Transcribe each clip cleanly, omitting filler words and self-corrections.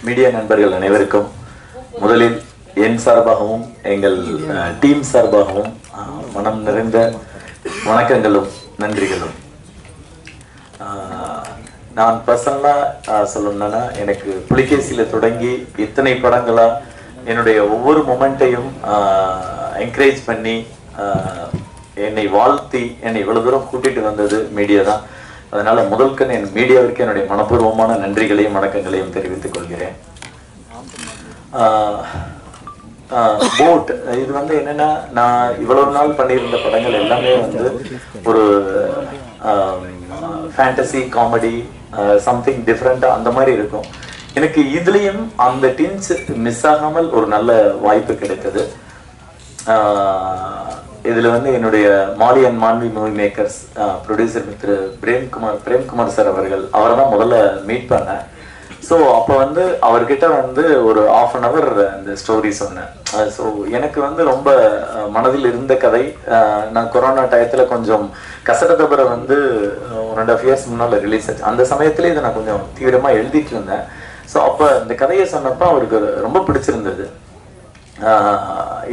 Media நண்பர்கள் அனைவருக்கும் முதலில் என் சார்பாகவும் எங்கள் டீம் சார்பாகவும் மனம் நிறைந்த வணக்கங்களும் நன்றிகளும். நான் பர்சனலாக சொல்லணும்னா எனக்கு புலிகேசியில் தொடங்கி இத்தனை படங்களாக என்னுடைய ஒவ்வொரு மொமெண்ட்டையும் என்கரேஜ் பண்ணி என்னை வாழ்த்தி என்னை இவ்வளவு தூரம் கூட்டிட்டு வந்தது மீடியா தான். அதனால முதல்கன் என் மீடியாவிற்கு என்னுடைய மனப்பூர்வமான நன்றிகளையும் வணக்கங்களையும் தெரிவித்துக் கொள்கிறேன். போட் இது வந்து என்னன்னா, நான் இவ்வளவு நாள் பண்ணியிருந்த படங்கள் எல்லாமே வந்து ஒரு ஃபேண்டசி காமெடி சம்திங் டிஃப்ரெண்டா அந்த மாதிரி இருக்கும். எனக்கு இதுலயும் அந்த டின்ஸ் மிஸ் ஆகாமல் ஒரு நல்ல வாய்ப்பு கிடைத்தது. இதுல வந்து என்னுடைய Maali and Maanvi movie makers producer mister Premkumar sir அவர்கள், அவரை தான் முதல்ல மீட் பண்ணேன். ஸோ அப்போ வந்து அவர்கிட்ட வந்து ஒரு 1/2 hour அந்த ஸ்டோரி சொன்னேன். ஸோ எனக்கு வந்து ரொம்ப மனதில் இருந்த கதை. நான் கொரோனா டயத்தில் கொஞ்சம் கசடதபரை வந்து 1.5 years முன்னால் ரிலீஸ் ஆச்சு. அந்த சமயத்துல இதை நான் கொஞ்சம் தீவிரமாக எழுதிட்டு இருந்தேன். ஸோ அப்போ இந்த கதையை சொன்னப்போ அவருக்கு ரொம்ப பிடிச்சிருந்தது.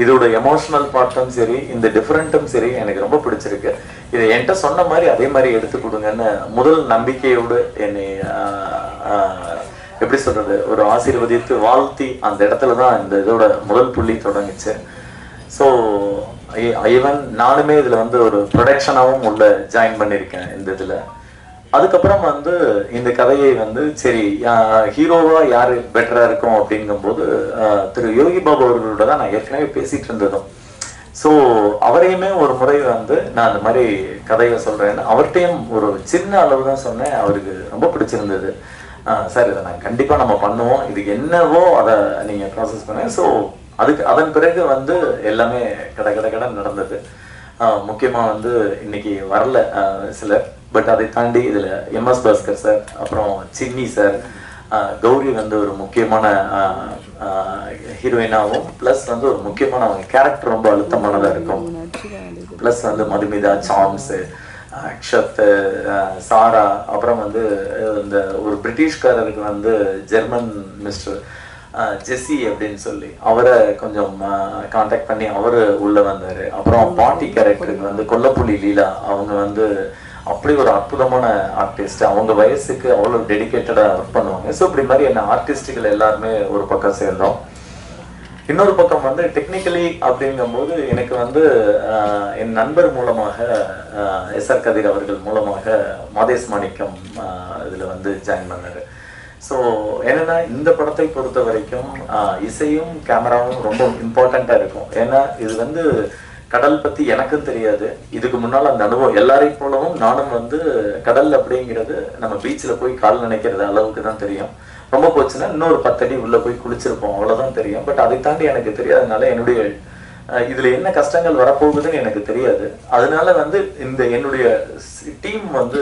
இதோட எமோஷனல் பார்ட்டும் சரி, இந்த டிஃப்ரெண்ட்டும் சரி எனக்கு ரொம்ப பிடிச்சிருக்கு. இதை என்கிட்ட சொன்ன மாதிரி அதே மாதிரி எடுத்து கொடுங்கன்னு முதல் நம்பிக்கையோடு என்னை எப்படி சொல்றது, ஒரு ஆசீர்வதித்து வாழ்த்தி அந்த இடத்துல தான் இந்த இதோட முதல் புள்ளி தொடங்குச்சு. ஸோ ஈவன் நானுமே இதுல வந்து ஒரு ப்ரொடக்ஷனாகவும் உள்ள ஜாயின் பண்ணியிருக்கேன் இந்த இதுல. அதுக்கப்புறம் வந்து இந்த கதையை வந்து சரி ஹீரோவா யாரு பெட்டரா இருக்கும் அப்படிங்கும்போது திரு யோகி பாபு அவர்களோட தான் நான் ஏற்கனவே பேசிட்டு இருந்ததும். ஸோ அவரையுமே ஒரு முறை வந்து நான் அந்த மாதிரி கதையை சொல்றேன். அவர்கிட்டையும் ஒரு சின்ன அளவு தான் சொன்னேன். அவருக்கு ரொம்ப பிடிச்சிருந்தது. சார் இதை நான் கண்டிப்பா நம்ம பண்ணுவோம், இதுக்கு என்னவோ அதை நீங்க ப்ராசஸ் பண்ண. ஸோ அதன் பிறகு வந்து எல்லாமே கட நடந்தது. முக்கியமா வந்து இன்னைக்கு வரல சிலர், பட் அதை தாண்டி இதுல MS பாஸ்கர் சார், அப்புறம் சின்னி சார், கௌரி வந்து ஒரு முக்கியமான ஹீரோயினாவும் பிளஸ் வந்து ஒரு முக்கியமான அவங்க கேரக்டர் ரொம்ப அழுத்தமானதா இருக்கும். பிளஸ் வந்து மதுமிதா, சாம்ஸ், அக்ஷத், சாரா, அப்புறம் வந்து இந்த ஒரு பிரிட்டிஷ்காரருக்கு வந்து ஜெர்மன் மிஸ்டர் ஜெஸ்ஸி அப்படின்னு சொல்லி அவரை கொஞ்சம் கான்டாக்ட் பண்ணி அவரு உள்ள வந்தாரு. அப்புறம் பாட்டி கேரக்டருக்கு வந்து கொல்லப்புலி லீலா, அவங்க வந்து அப்படி ஒரு அற்புதமான ஆர்டிஸ்ட். அவங்க வயசுக்கு அவ்வளோ டெடிக்கேட்டடா ஒர்க் பண்ணுவாங்க. ஸோ இப்படி மாதிரி என்ன ஆர்டிஸ்டுகள் எல்லாருமே ஒரு பக்கம் சேர்ந்தோம். இன்னொரு பக்கம் வந்து டெக்னிக்கலி அப்படிங்கும்போது எனக்கு வந்து என் நண்பர் மூலமாக SR கதிர் அவர்கள் மூலமாக மாதேஷ் மாணிக்கம் இதுல வந்து ஜாயின் பண்ணாரு. ஸோ என்னன்னா, இந்த படத்தை பொறுத்த வரைக்கும் இசையும் கேமராவும் ரொம்ப இம்பார்ட்டண்டா இருக்கும். ஏன்னா இது வந்து கடல் பத்தி எனக்கும் தெரியாது. இதுக்கு முன்னால் அந்த அனுபவம் எல்லாரையும் போலவும் நானும் வந்து கடல் அப்படிங்கிறது நம்ம பீச்சில் போய் கால் நினைக்கிறது அளவுக்கு தான் தெரியும். ரொம்ப போச்சுன்னா இன்னொரு 10 அடி உள்ள போய் குளிச்சிருப்போம், அவ்வளவுதான் தெரியும். பட் அதை தாண்டி எனக்கு தெரியாதனால என்னுடைய இதுல என்ன கஷ்டங்கள் வரப்போகுதுன்னு எனக்கு தெரியாது. அதனால வந்து இந்த என்னுடைய டீம் வந்து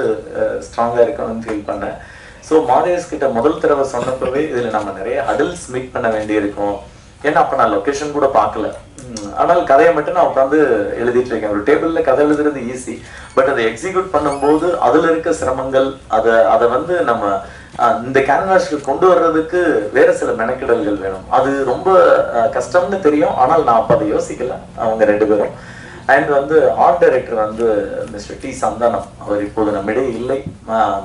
ஸ்ட்ராங்கா இருக்கணும்னு ஃபீல் பண்ணேன். ஸோ மாதேஷ் கிட்ட முதல் தடவை சொன்னப்பவே இதுல நம்ம நிறைய ஹடில்ஸ் மீட் பண்ண வேண்டியிருக்கும். ஏன்னா அப்ப நான் லொகேஷன் கூட பார்க்கல. ஆனால் கதையை மட்டும் நான் உட்காந்து எழுதிட்டு இருக்கேன். ஒரு டேபிள்ல கதை எழுதுறது ஈஸி, பட் அதை எக்ஸிக்யூட் பண்ணும்போது அதுல இருக்க சிரமங்கள், அதை வந்து நம்ம இந்த கேன்வாஸ்க்கு கொண்டு வர்றதுக்கு வேற சில மெனக்கிடல்கள் வேணும். அது ரொம்ப கஷ்டம்னு தெரியும். ஆனால் நான் அப்ப அதை யோசிக்கல. அவங்க 2 பேரும் அண்ட் வந்து ஆர்ட் டைரக்டர் வந்து மிஸ்டர் டி சந்தானம், அவர் இப்போது நம்மிடையே இல்லை,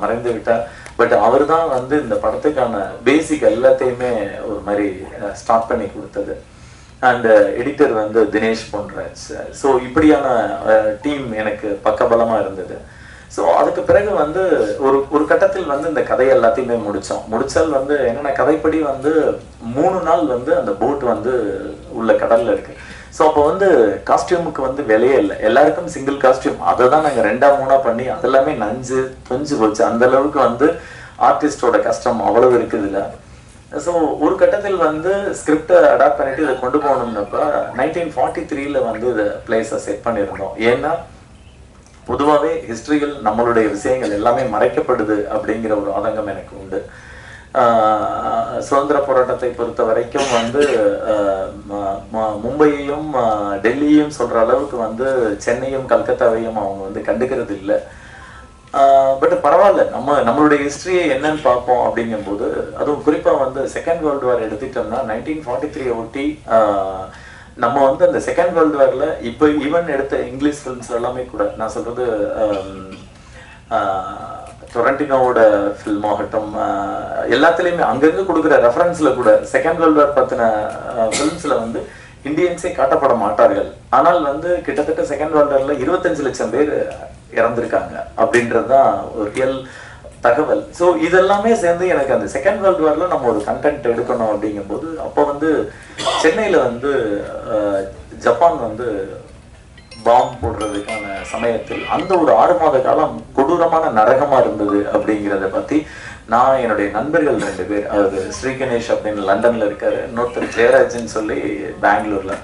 மறைந்து விட்டார். பட் அவர் தான் வந்து இந்த படத்துக்கான பேசிக் எல்லாத்தையுமே ஒரு மாதிரி ஸ்டார்ட் பண்ணி கொடுத்தது. அண்ட் எடிட்டர் வந்து தினேஷ் பொன்ராஜ். ஸோ இப்படியான டீம் எனக்கு பக்கபலமா இருந்தது. ஸோ அதுக்கு பிறகு வந்து ஒரு கட்டத்தில் வந்து இந்த கதை எல்லாத்தையுமே முடிச்சால் வந்து என்னென்ன கதைப்படி வந்து 3 நாள் வந்து அந்த போட் வந்து உள்ள கடல்ல இருக்கு. ஸோ அப்போ வந்து காஸ்டியூமுக்கு வந்து விலையே இல்லை. எல்லாருக்கும் சிங்கிள் காஸ்டியூம். அதை தான் நாங்கள் 2-3 பண்ணி அதெல்லாமே தொஞ்சு போச்சு. அந்த அளவுக்கு வந்து ஆர்டிஸ்டோட கஷ்டம் அவ்வளவு இருக்குது இல்லை. ஸோ ஒரு கட்டத்தில் வந்து ஸ்கிரிப்டை அடாப்ட் பண்ணிட்டு இதை கொண்டு போகணும்னப்ப 1943 வந்து இதை பிளேஸை செட் பண்ணியிருந்தோம். ஏன்னா பொதுவாகவே ஹிஸ்டரியில் நம்மளுடைய விஷயங்கள் எல்லாமே மறைக்கப்படுது அப்படிங்கிற ஒரு ஆதங்கம் எனக்கு உண்டு. சுதந்திர போராட்டத்தை பொறுத்த வரைக்கும் வந்து மும்பையையும் டெல்லியையும் சொல்ற அளவுக்கு வந்து சென்னையும் கல்கத்தாவையும் அவங்க வந்து கண்டுக்கிறது இல்லை. பட் பரவாயில்ல, நம்மளுடைய ஹிஸ்டரியை என்னன்னு பார்ப்போம் அப்படிங்கும்போது, அதுவும் குறிப்பா வந்து செகண்ட் வேர்ல்டு வார் எடுத்துட்டோம்னா 1943 ஒட்டி நம்ம வந்து அந்த செகண்ட் வேர்ல்டு வார்ல இப்போ ஈவன் எடுத்த இங்கிலீஷ் ஃபிலிம்ஸ் எல்லாமே கூட, நான் சொல்றது டொரண்டினோட ஃபில்ம் ஆகட்டும், எல்லாத்துலேயுமே அங்கங்க கொடுக்குற ரெஃபரன்ஸ்ல கூட செகண்ட் வேர்ல்டு வார் பத்தின ஃபிலிம்ஸ்ல வந்து இந்தியன்ஸே காட்டப்பட மாட்டார்கள். ஆனால் வந்து கிட்டத்தட்ட செகண்ட் வேர்ல்டு வார்ல 25 லட்சம் பேர் இறந்திருக்காங்க அப்படின்றதுதான் ஒரு ரியல் தகவல். ஸோ இதெல்லாமே சேர்ந்து எனக்கு அந்த செகண்ட் வேர்ல்டு வார்ல நம்ம ஒரு கண்டென்ட் எடுக்கணும் அப்படிங்கும்போது, அப்போ வந்து சென்னையில வந்து ஜப்பான் வந்து பாம்பு போடுறதுக்கான சமயத்தில் அந்த ஒரு 6 மாத காலம் கொடூரமான நரகமா இருந்தது அப்படிங்கிறத பத்தி நான் என்னுடைய நண்பர்கள் 2 பேர், அதாவது ஸ்ரீ கணேஷ் அப்படின்னு லண்டன்ல இருக்காரு, இன்னொருத்தர் ஜெயராஜன் சொல்லி பெங்களூர்ல,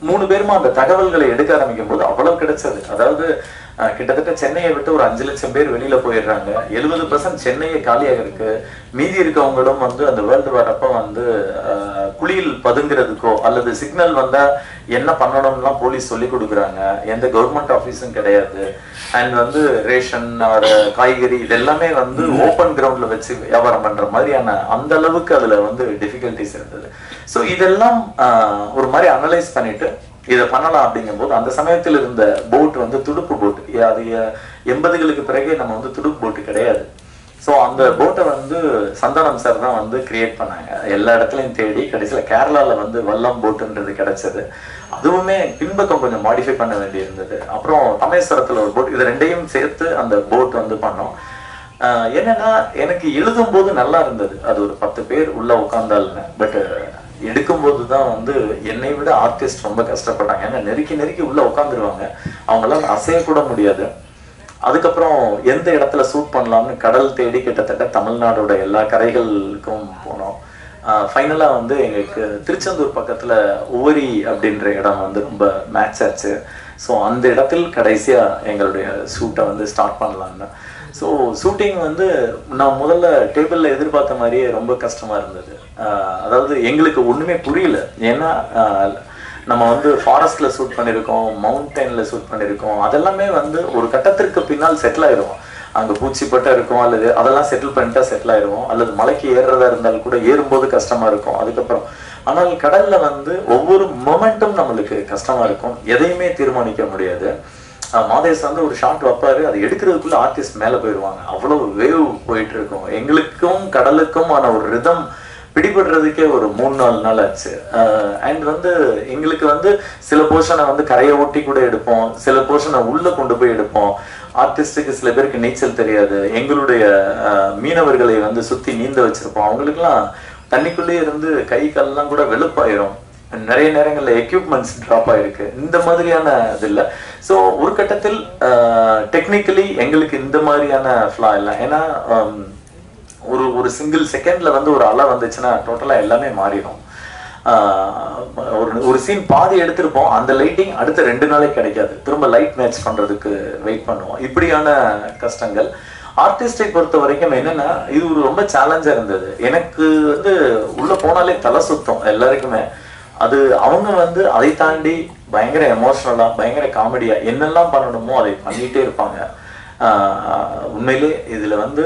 3 பேருமா அந்த தகவல்களை எடுக்க ஆரம்பிக்கும் போது அவ்வளவு கிடைச்சது. அதாவது கிட்டத்தட்ட சென்னையை விட்டு ஒரு 5 லட்சம் பேர் வெளியில போயிடுறாங்க, 70% சென்னையை காலியாக இருக்கு, மீதி இருக்கவங்களும் வந்து அந்த வேர்ல்டு வார் அப்ப வந்து குளியில் பதுங்கிறதுக்கோ அல்லது சிக்னல் வந்தா என்ன பண்ணணும்லாம் போலீஸ் சொல்லி கொடுக்குறாங்க, எந்த கவர்மெண்ட் ஆஃபீஸும் கிடையாது, அண்ட் வந்து ரேஷன் காய்கறி இதெல்லாமே வந்து ஓப்பன் கிரவுண்ட்ல வச்சு வியாபாரம் பண்ற மாதிரியான அந்த அளவுக்கு அதுல வந்து டிஃபிகல்டிஸ் இருந்தது. ஸோ இதெல்லாம் ஒரு மாதிரி அனலைஸ் பண்ணிட்டு இதை பண்ணலாம் அப்படிங்கும்போது, அந்த சமயத்தில் இருந்த போட் வந்து துடுப்பு போட், அது 80களுக்கு பிறகு நம்ம வந்து துடுப்பு போட்டு கிடையாது. ஸோ அந்த போட்டை வந்து சந்தானம் சார் தான் வந்து கிரியேட் பண்ணாங்க, எல்லா இடத்துலையும் தேடி கடைசியில் கேரளால வந்து வல்லம் போட்டுன்றது கிடைச்சது. அதுவுமே பின்பக்கம் கொஞ்சம் மாடிஃபை பண்ண வேண்டி இருந்தது. அப்புறம் ராமேஸ்வரத்துல ஒரு போட், இது 2ஐயும் சேர்த்து அந்த போட் வந்து பண்ணோம். என்னன்னா எனக்கு எழுதும் போது நல்லா இருந்தது, அது ஒரு 10 பேர் உள்ள உட்கார்ந்தாலுங்க. பட் எடுக்கும்போது தான் வந்து என்னை விட ஆர்டிஸ்ட் ரொம்ப கஷ்டப்பட்டாங்க. ஏன்னா நெருக்கி உள்ள உட்காந்துருவாங்க, அவங்களால அசைய கூட முடியாது. அதுக்கப்புறம் எந்த இடத்துல ஷூட் பண்ணலாம்னு கடல் தேடி கிட்டத்தட்ட தமிழ்நாடோட எல்லா கரைகளுக்கும் போனோம். ஃபைனலா வந்து எங்களுக்கு திருச்செந்தூர் பக்கத்துல உவரி அப்படின்ற இடம் வந்து ரொம்ப மேட்ச் ஆச்சு. ஸோ அந்த இடத்தில் கடைசியா எங்களுடைய ஷூட்டை வந்து ஸ்டார்ட் பண்ணலான்னு. ஸோ ஷூட்டிங் வந்து நான் முதல்ல டேபிளில் எதிர்பார்த்த மாதிரியே ரொம்ப கஷ்டமா இருந்தது. அதாவது எங்களுக்கு ஒன்றுமே புரியல. ஏன்னா நம்ம வந்து ஃபாரஸ்ட்ல ஷூட் பண்ணியிருக்கோம், மவுண்டெயின்ல ஷூட் பண்ணியிருக்கோம், அதெல்லாமே வந்து ஒரு கட்டத்திற்கு பின்னால் செட்டில் ஆயிடுவோம். அங்கே பூச்சிப்பட்டை இருக்கும், அல்லது அதெல்லாம் செட்டில் பண்ணிட்டா செட்டில் ஆயிடுவோம், அல்லது மலைக்கு ஏறுறதா இருந்தாலும் கூட ஏறும்போது கஷ்டமா இருக்கும். அதுக்கப்புறம் ஆனால் கடல்ல வந்து ஒவ்வொரு மொமெண்ட்டும் நம்மளுக்கு கஷ்டமா இருக்கும், எதையுமே தீர்மானிக்க முடியாது. மாதேஷ் வந்து ஒரு ஷாட் வைப்பாரு, அது எடுக்கிறதுக்குள்ள ஆர்டிஸ்ட் மேல போயிடுவாங்க, அவ்வளவு வேவ் போயிட்டு இருக்கும். எங்களுக்கும் கடலுக்கும் ஆன ஒரு ரிதம் பிடிபடுறதுக்கே ஒரு 3-4 நாள் ஆச்சு. அண்ட் வந்து எங்களுக்கு வந்து சில போர்ஷனை வந்து கரையை ஒட்டி கூட எடுப்போம், சில போர்ஷனை உள்ள கொண்டு போய் எடுப்போம். ஆர்டிஸ்டுக்கு சில பேருக்கு நீச்சல் தெரியாது, எங்களுடைய மீனவர்களை வந்து சுத்தி நீந்த வச்சிருப்போம், அவங்களுக்குலாம் தண்ணிக்குள்ளேயே இருந்து கை கால்லாம் கூட வெளுப்பாயிரும். நிறைய நேரங்கள்ல எக்யூப்மெண்ட்ஸ் டிராப் ஆயிருக்கு. இந்த மாதிரியான இது இல்லை. ஸோ ஒரு கட்டத்தில் டெக்னிக்கலி எங்களுக்கு இந்த மாதிரியான ஃப்ளா இல்லை. ஏன்னா ஒரு சிங்கிள் செகண்ட்ல வந்து ஒரு அலை வந்துச்சுன்னா டோட்டலா எல்லாமே மாறிடும். ஒரு சீன் பாதி எடுத்திருப்போம், அந்த லைட்டிங் அடுத்த 2 நாளைக்கு கிடைக்காது, திரும்ப லைட் மேட்ச் பண்றதுக்கு வெயிட் பண்ணுவோம். இப்படியான கஷ்டங்கள் ஆர்டிஸ்டை பொறுத்த வரைக்கும் என்னன்னா, இது ஒரு ரொம்ப சேலஞ்சா இருந்தது. எனக்கு வந்து உள்ள போனாலே தலை சுத்தம் எல்லாருக்குமே. அது அவங்க வந்து அதை தாண்டி பயங்கர எமோஷனலா பயங்கர காமெடியா என்னெல்லாம் பண்ணணுமோ அதை பண்ணிட்டே இருப்பாங்க. உண்மையிலே இதுல வந்து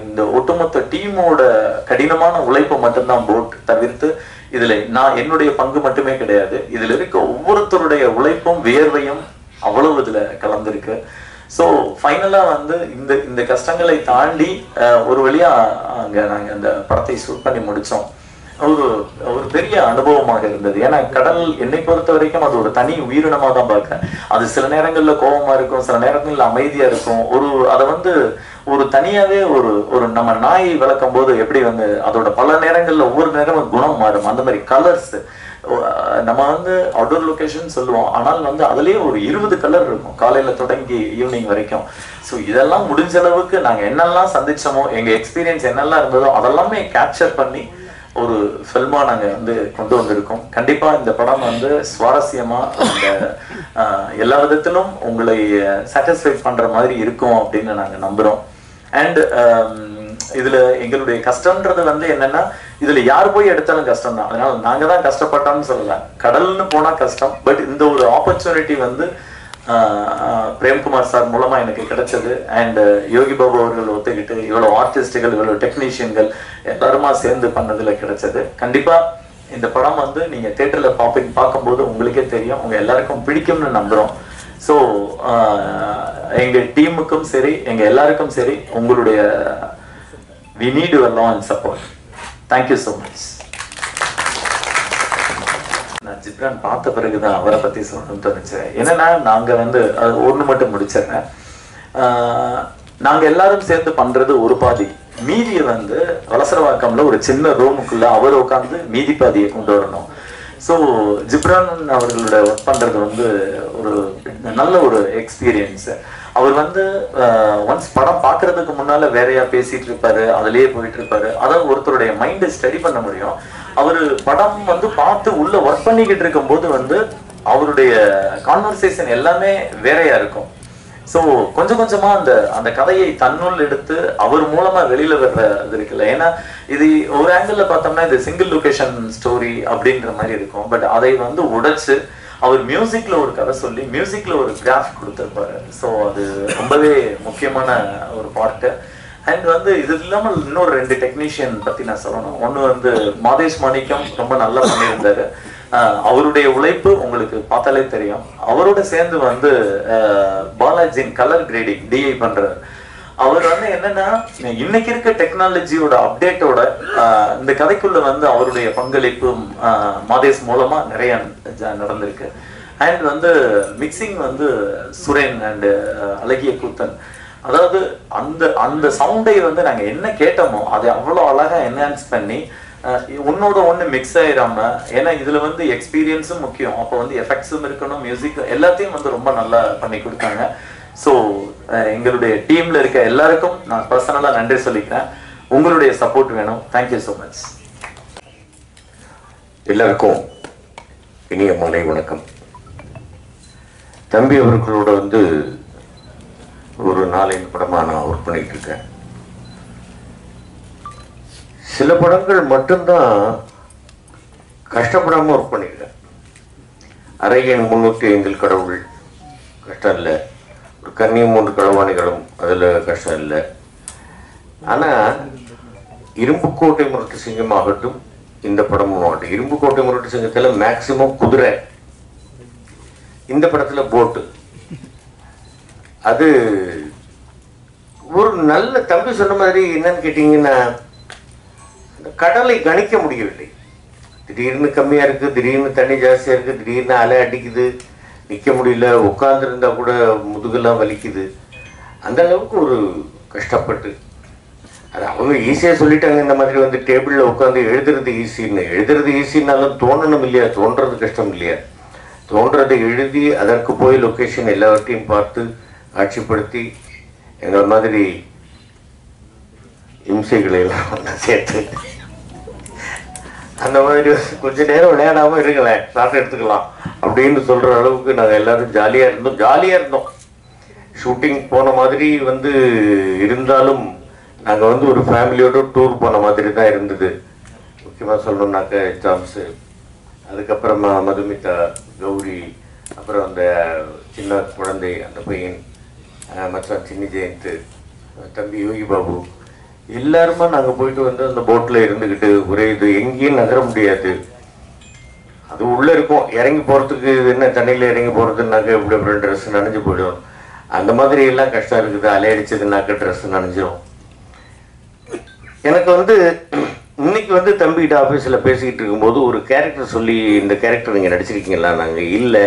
இந்த ஒட்டுமொத்த டீமோட கடினமான உழைப்பு மட்டும்தான் போட் தவிர்த்து இதுல நான் என்னுடைய பங்கு மட்டுமே கிடையாது. இதுல இருக்க ஒவ்வொருத்தருடைய உழைப்பும் வியர்வையும் அவ்வளவு இதுல கலந்துருக்கு. ஸோ ஃபைனலா வந்து இந்த கஷ்டங்களை தாண்டி ஒரு வழியா அங்க நாங்க அந்த படத்தை ஷூட் பண்ணி முடிச்சோம். ஒரு பெரிய அனுபவமாக இருந்தது. ஏன்னா கடல் என்னை பொறுத்த வரைக்கும் அது ஒரு தனி உயிரினமா தான் பார்க்கிறேன். அது சில நேரங்கள்ல கோபமா இருக்கும், சில நேரங்கள்ல அமைதியா இருக்கும். அதை வந்து ஒரு தனியாவே ஒரு நம்ம நாய் வளர்க்கும் போது எப்படி வந்து அதோட பல நேரங்கள்ல ஒவ்வொரு நேரமும் குணம் மாறும், அந்த மாதிரி கலர்ஸ். நம்ம வந்து அவுட்டோர் லொகேஷன் சொல்லுவோம், ஆனால் வந்து அதுலயே ஒரு 20 கலர் இருக்கும் காலையில தொடங்கி ஈவினிங் வரைக்கும். ஸோ இதெல்லாம் முடிஞ்ச அளவுக்கு நாங்க என்னெல்லாம் சந்திச்சோமோ, எங்க எக்ஸ்பீரியன்ஸ் என்னெல்லாம் இருந்ததோ அதெல்லாமே கேப்சர் பண்ணி ஒரு ஃபில்மா நாங்க வந்து கொண்டு வந்திருக்கோம். கண்டிப்பா இந்த படம் வந்து சுவாரஸ்யமா அந்த எல்லா விதத்திலும் உங்களை சாட்டிஸ்ஃபைட் பண்ற மாதிரி இருக்கும் அப்படின்னு நாங்க நம்புறோம். அண்ட் இதுல எங்களுடைய கஷ்டம்ன்றது வந்து என்னன்னா, இதுல யார் போய் எடுத்தாலும் கஷ்டம் தான். அதனால நாங்க தான் கஷ்டப்பட்டோம்னு சொல்லல, கடல்னு போனா கஷ்டம். பட் இந்த ஒரு ஆப்பர்ச்சுனிட்டி வந்து பிரேம்குமார் சார் மூலமா எனக்கு கிடைச்சது. அண்ட் யோகி பாபு அவர்கள் ஒத்துக்கிட்டு இவ்வளோ ஆர்டிஸ்டுகள் இவ்வளோ டெக்னீஷியன்கள் எல்லாருமா சேர்ந்து பண்ணதுல கிடைச்சது. கண்டிப்பா இந்த படம் வந்து நீங்க தியேட்டர்ல பார்க்கும்போது உங்களுக்கே தெரியும், உங்க எல்லாருக்கும் பிடிக்கும்னு நம்புறோம். ஸோ எங்க டீமுக்கும் சரி எங்க எல்லாருக்கும் சரி உங்களுடைய we need your launch support. Thank you so much. நான் ஜிப்ரான் பார்த்த பிறகுதான் அவரை பத்தி சொல்லணும்னு தோணுச்சு. என்னன்னா நாங்க வந்து ஒண்ணு மட்டும் முடிச்சிடறேன். நாங்க எல்லாரும் சேர்ந்து பண்றது ஒரு பாதி, மீதியை வந்து வலசரவாக்கம்ல ஒரு சின்ன ரூமுக்குள்ள அவர் உட்காந்து மீதி பாதியை கொண்டு வரணும். ஸோ ஜிப்ரான் அவர்களோட ஒர்க் பண்றது வந்து ஒரு நல்ல ஒரு எக்ஸ்பீரியன்ஸ். அவர் வந்து ஒன்ஸ் படம் பார்க்கறதுக்கு முன்னால வேறையா பேசிட்டு இருப்பாரு, அதுலயே போயிட்டு இருப்பாரு. அதாவது ஒருத்தருடைய மைண்டை ஸ்டடி பண்ண முடியும். அவரு படம் வந்து பார்த்து உள்ள ஒர்க் பண்ணிக்கிட்டு இருக்கும் போது வந்து அவருடைய கான்வர்சேஷன் எல்லாமே வேறையா இருக்கும். ஸோ கொஞ்சம் கொஞ்சமா அந்த கதையை தன்னுள் எடுத்து அவர் மூலமா வெளியில வர்ற இது இருக்குல்ல. ஏன்னா இது ஒரு ஆங்கிள் பார்த்தோம்னா இது சிங்கிள் லொகேஷன் ஸ்டோரி அப்படின்ற மாதிரி இருக்கும். பட் அதை வந்து உடைச்சு அவர் மியூசிக்ல ஒரு கதை சொல்லி மியூசிக்ல ஒரு கிராஃப் கொடுத்துருப்பாரு. ஸோ அது ரொம்பவே முக்கியமான ஒரு பார்ட்டு. அண்ட் வந்து இது இல்லாமல் இன்னொரு 2 டெக்னீஷியன் பத்தி நான் சொல்லணும். ஒன்று வந்து மாதேஷ் மாணிக்கம் ரொம்ப நல்லா பண்ணியிருந்தாரு. அவருடைய உழைப்பு உங்களுக்கு பார்த்தாலே தெரியும். அவரோட சேர்ந்து வந்து பாலாஜின் கலர் கிரேடிங் டிஐ பண்றாரு. அவர் வந்து என்னன்னா இன்னைக்கு இருக்க டெக்னாலஜியோட அப்டேட்டோட இந்த கதைக்குள்ள வந்து அவருடைய பங்களிப்பும் மாதேஷ் மூலமா நிறைய நடந்திருக்கு. அண்ட் வந்து மிக்சிங் வந்து சுரேன் அண்ட் அழகிய கூத்தன். அதாவது அந்த சவுண்டை வந்து நாங்க என்ன கேட்டோமோ அதை அவ்வளோ அழகா என்ஹான்ஸ் பண்ணி உன்னோட ஒன்று மிக்ஸ் ஆயிடாம, ஏன்னா இதுல வந்து எக்ஸ்பீரியன்ஸும் முக்கியம், அப்போ வந்து எஃபெக்ட்ஸும் இருக்கணும், மியூசிக் எல்லாத்தையும் வந்து ரொம்ப நல்லா பண்ணி கொடுத்தாங்க. ஸோ எங்களுடைய டீம்ல இருக்க எல்லாருக்கும் நான் பர்சனலா நன்றி சொல்லிக்கிறேன். உங்களுடைய சப்போர்ட் வேணும். Thank you so much. எல்லாருக்கும் இனிய மாலை வணக்கம். தம்பி அவர்களோட வந்து ஒரு 4-5 படமா நான் ஒர்க் பண்ணிட்டு இருக்கேன். சில படங்கள் மட்டும்தான் கஷ்டப்படாம ஒர்க் பண்ணியிருக்கேன். அரையன் 305 கடவுள் கஷ்டம் இல்லை, ஒரு கன்னியம் 3 களவாணிகளும் அதில் கஷ்டம் இல்லை. ஆனால் இரும்புக்கோட்டை முரட்டு சிங்கம் ஆகட்டும், இந்த படமும் ஆகட்டும், இரும்புக்கோட்டை முரட்டு சிங்கத்தில் மேக்சிமம் குதிரை, இந்த படத்தில் போட்டு. அது ஒரு நல்ல தம்பி சொன்ன மாதிரி என்னன்னு கேட்டிங்கன்னா கடலை கணிக்க முடியவில்லை. திடீர்னு கம்மியாக இருக்குது, திடீர்னு தண்ணி ஜாஸ்தியாக இருக்குது, திடீர்னு அலை அடிக்குது, நிற்க முடியல, உட்காந்துருந்தா கூட முதுகெல்லாம் வலிக்குது. அந்த அளவுக்கு ஒரு கஷ்டப்பட்டு அது அவங்க ஈஸியாக சொல்லிட்டாங்க. இந்த மாதிரி வந்து டேபிளில் உட்காந்து எழுதுறது ஈஸின்னாலும் தோணணும் இல்லையா, தோன்றது கஷ்டம் இல்லையா. தோன்றதை எழுதி அதற்கு போய் லொக்கேஷன் எல்லாவற்றையும் பார்த்து காட்சிப்படுத்தி எங்கள் மாதிரி இம்சைகளை எல்லாம் ஒன்றா சேர்த்து அந்த மாதிரி கொஞ்ச நேரம் விளையாடாமல் இருங்களேன், ஷார்ட் எடுத்துக்கலாம் அப்படின்னு சொல்கிற அளவுக்கு நாங்கள் எல்லோரும் ஜாலியாக இருந்தோம். ஷூட்டிங் போன மாதிரி வந்து இருந்தாலும் நாங்கள் வந்து ஒரு ஃபேமிலியோட டூர் போன மாதிரி தான் இருந்தது. முக்கியமாக சொல்லணுன்னாக்க ஜாம்ஸு, அதுக்கப்புறமா மதுமிதா, கௌரி, அப்புறம் அந்த சின்ன குழந்தை அந்த பையன், மச்சான் சின்னி ஜெயந்த், தம்பி யோகி பாபு, எல்லாருமா நாங்கள் போயிட்டு வந்து அந்த போட்டில் இருந்துக்கிட்டு ஒரே இது எங்கேயும் நகர முடியாது. அது உள்ளே இருக்கும், இறங்கி போகிறதுக்கு என்ன தண்ணியில் இறங்கி போகிறதுனாக்க இப்படி அப்புறம் ட்ரெஸ் நனைஞ்சு போயிடும். அந்த மாதிரி எல்லாம் கஷ்டம் இருக்குது. அலையடிச்சதுனாக்க ட்ரெஸ் நனைஞ்சிடும். எனக்கு வந்து இன்னைக்கு வந்து தம்பிகிட்ட ஆஃபீஸில் பேசிக்கிட்டு இருக்கும்போது ஒரு கேரக்டர் சொல்லி, இந்த கேரக்டர் நீங்கள் நடிச்சிருக்கீங்களா? நாங்கள் இல்லை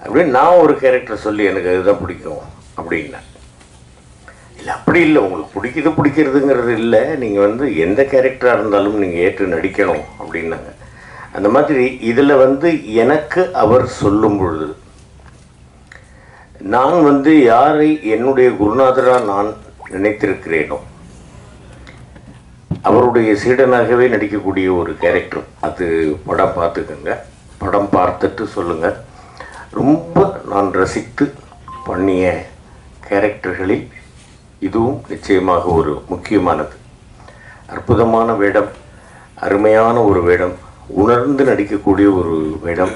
அப்படின்னு நான் ஒரு கேரக்டர் சொல்லி எனக்கு அதுதான் பிடிக்கும் அப்படின்னா, இல்லை அப்படி இல்லை, உங்களுக்கு பிடிக்கிறதுங்கிறது இல்லை, நீங்கள் வந்து எந்த கேரக்டராக இருந்தாலும் நீங்கள் ஏற்று நடிக்கணும் அப்படின்னாங்க. அந்த மாதிரி இதில் வந்து எனக்கு அவர் சொல்லும் பொழுது நான் வந்து யாரை என்னுடைய குருநாதராக நான் நினைத்திருக்கிறேனோ அவருடைய சீடனாகவே நடிக்கக்கூடிய ஒரு கேரக்டர். அது படம் பார்த்துக்கங்க, படம் பார்த்துட்டு சொல்லுங்கள். ரொம்ப நான் ரசித்து பண்ணிய கேரக்டர்களில் இதுவும் நிச்சயமாக ஒரு முக்கியமானது. அற்புதமான வேடம், அருமையான ஒரு வேடம், உணர்ந்து நடிக்கக்கூடிய ஒரு வேடம்.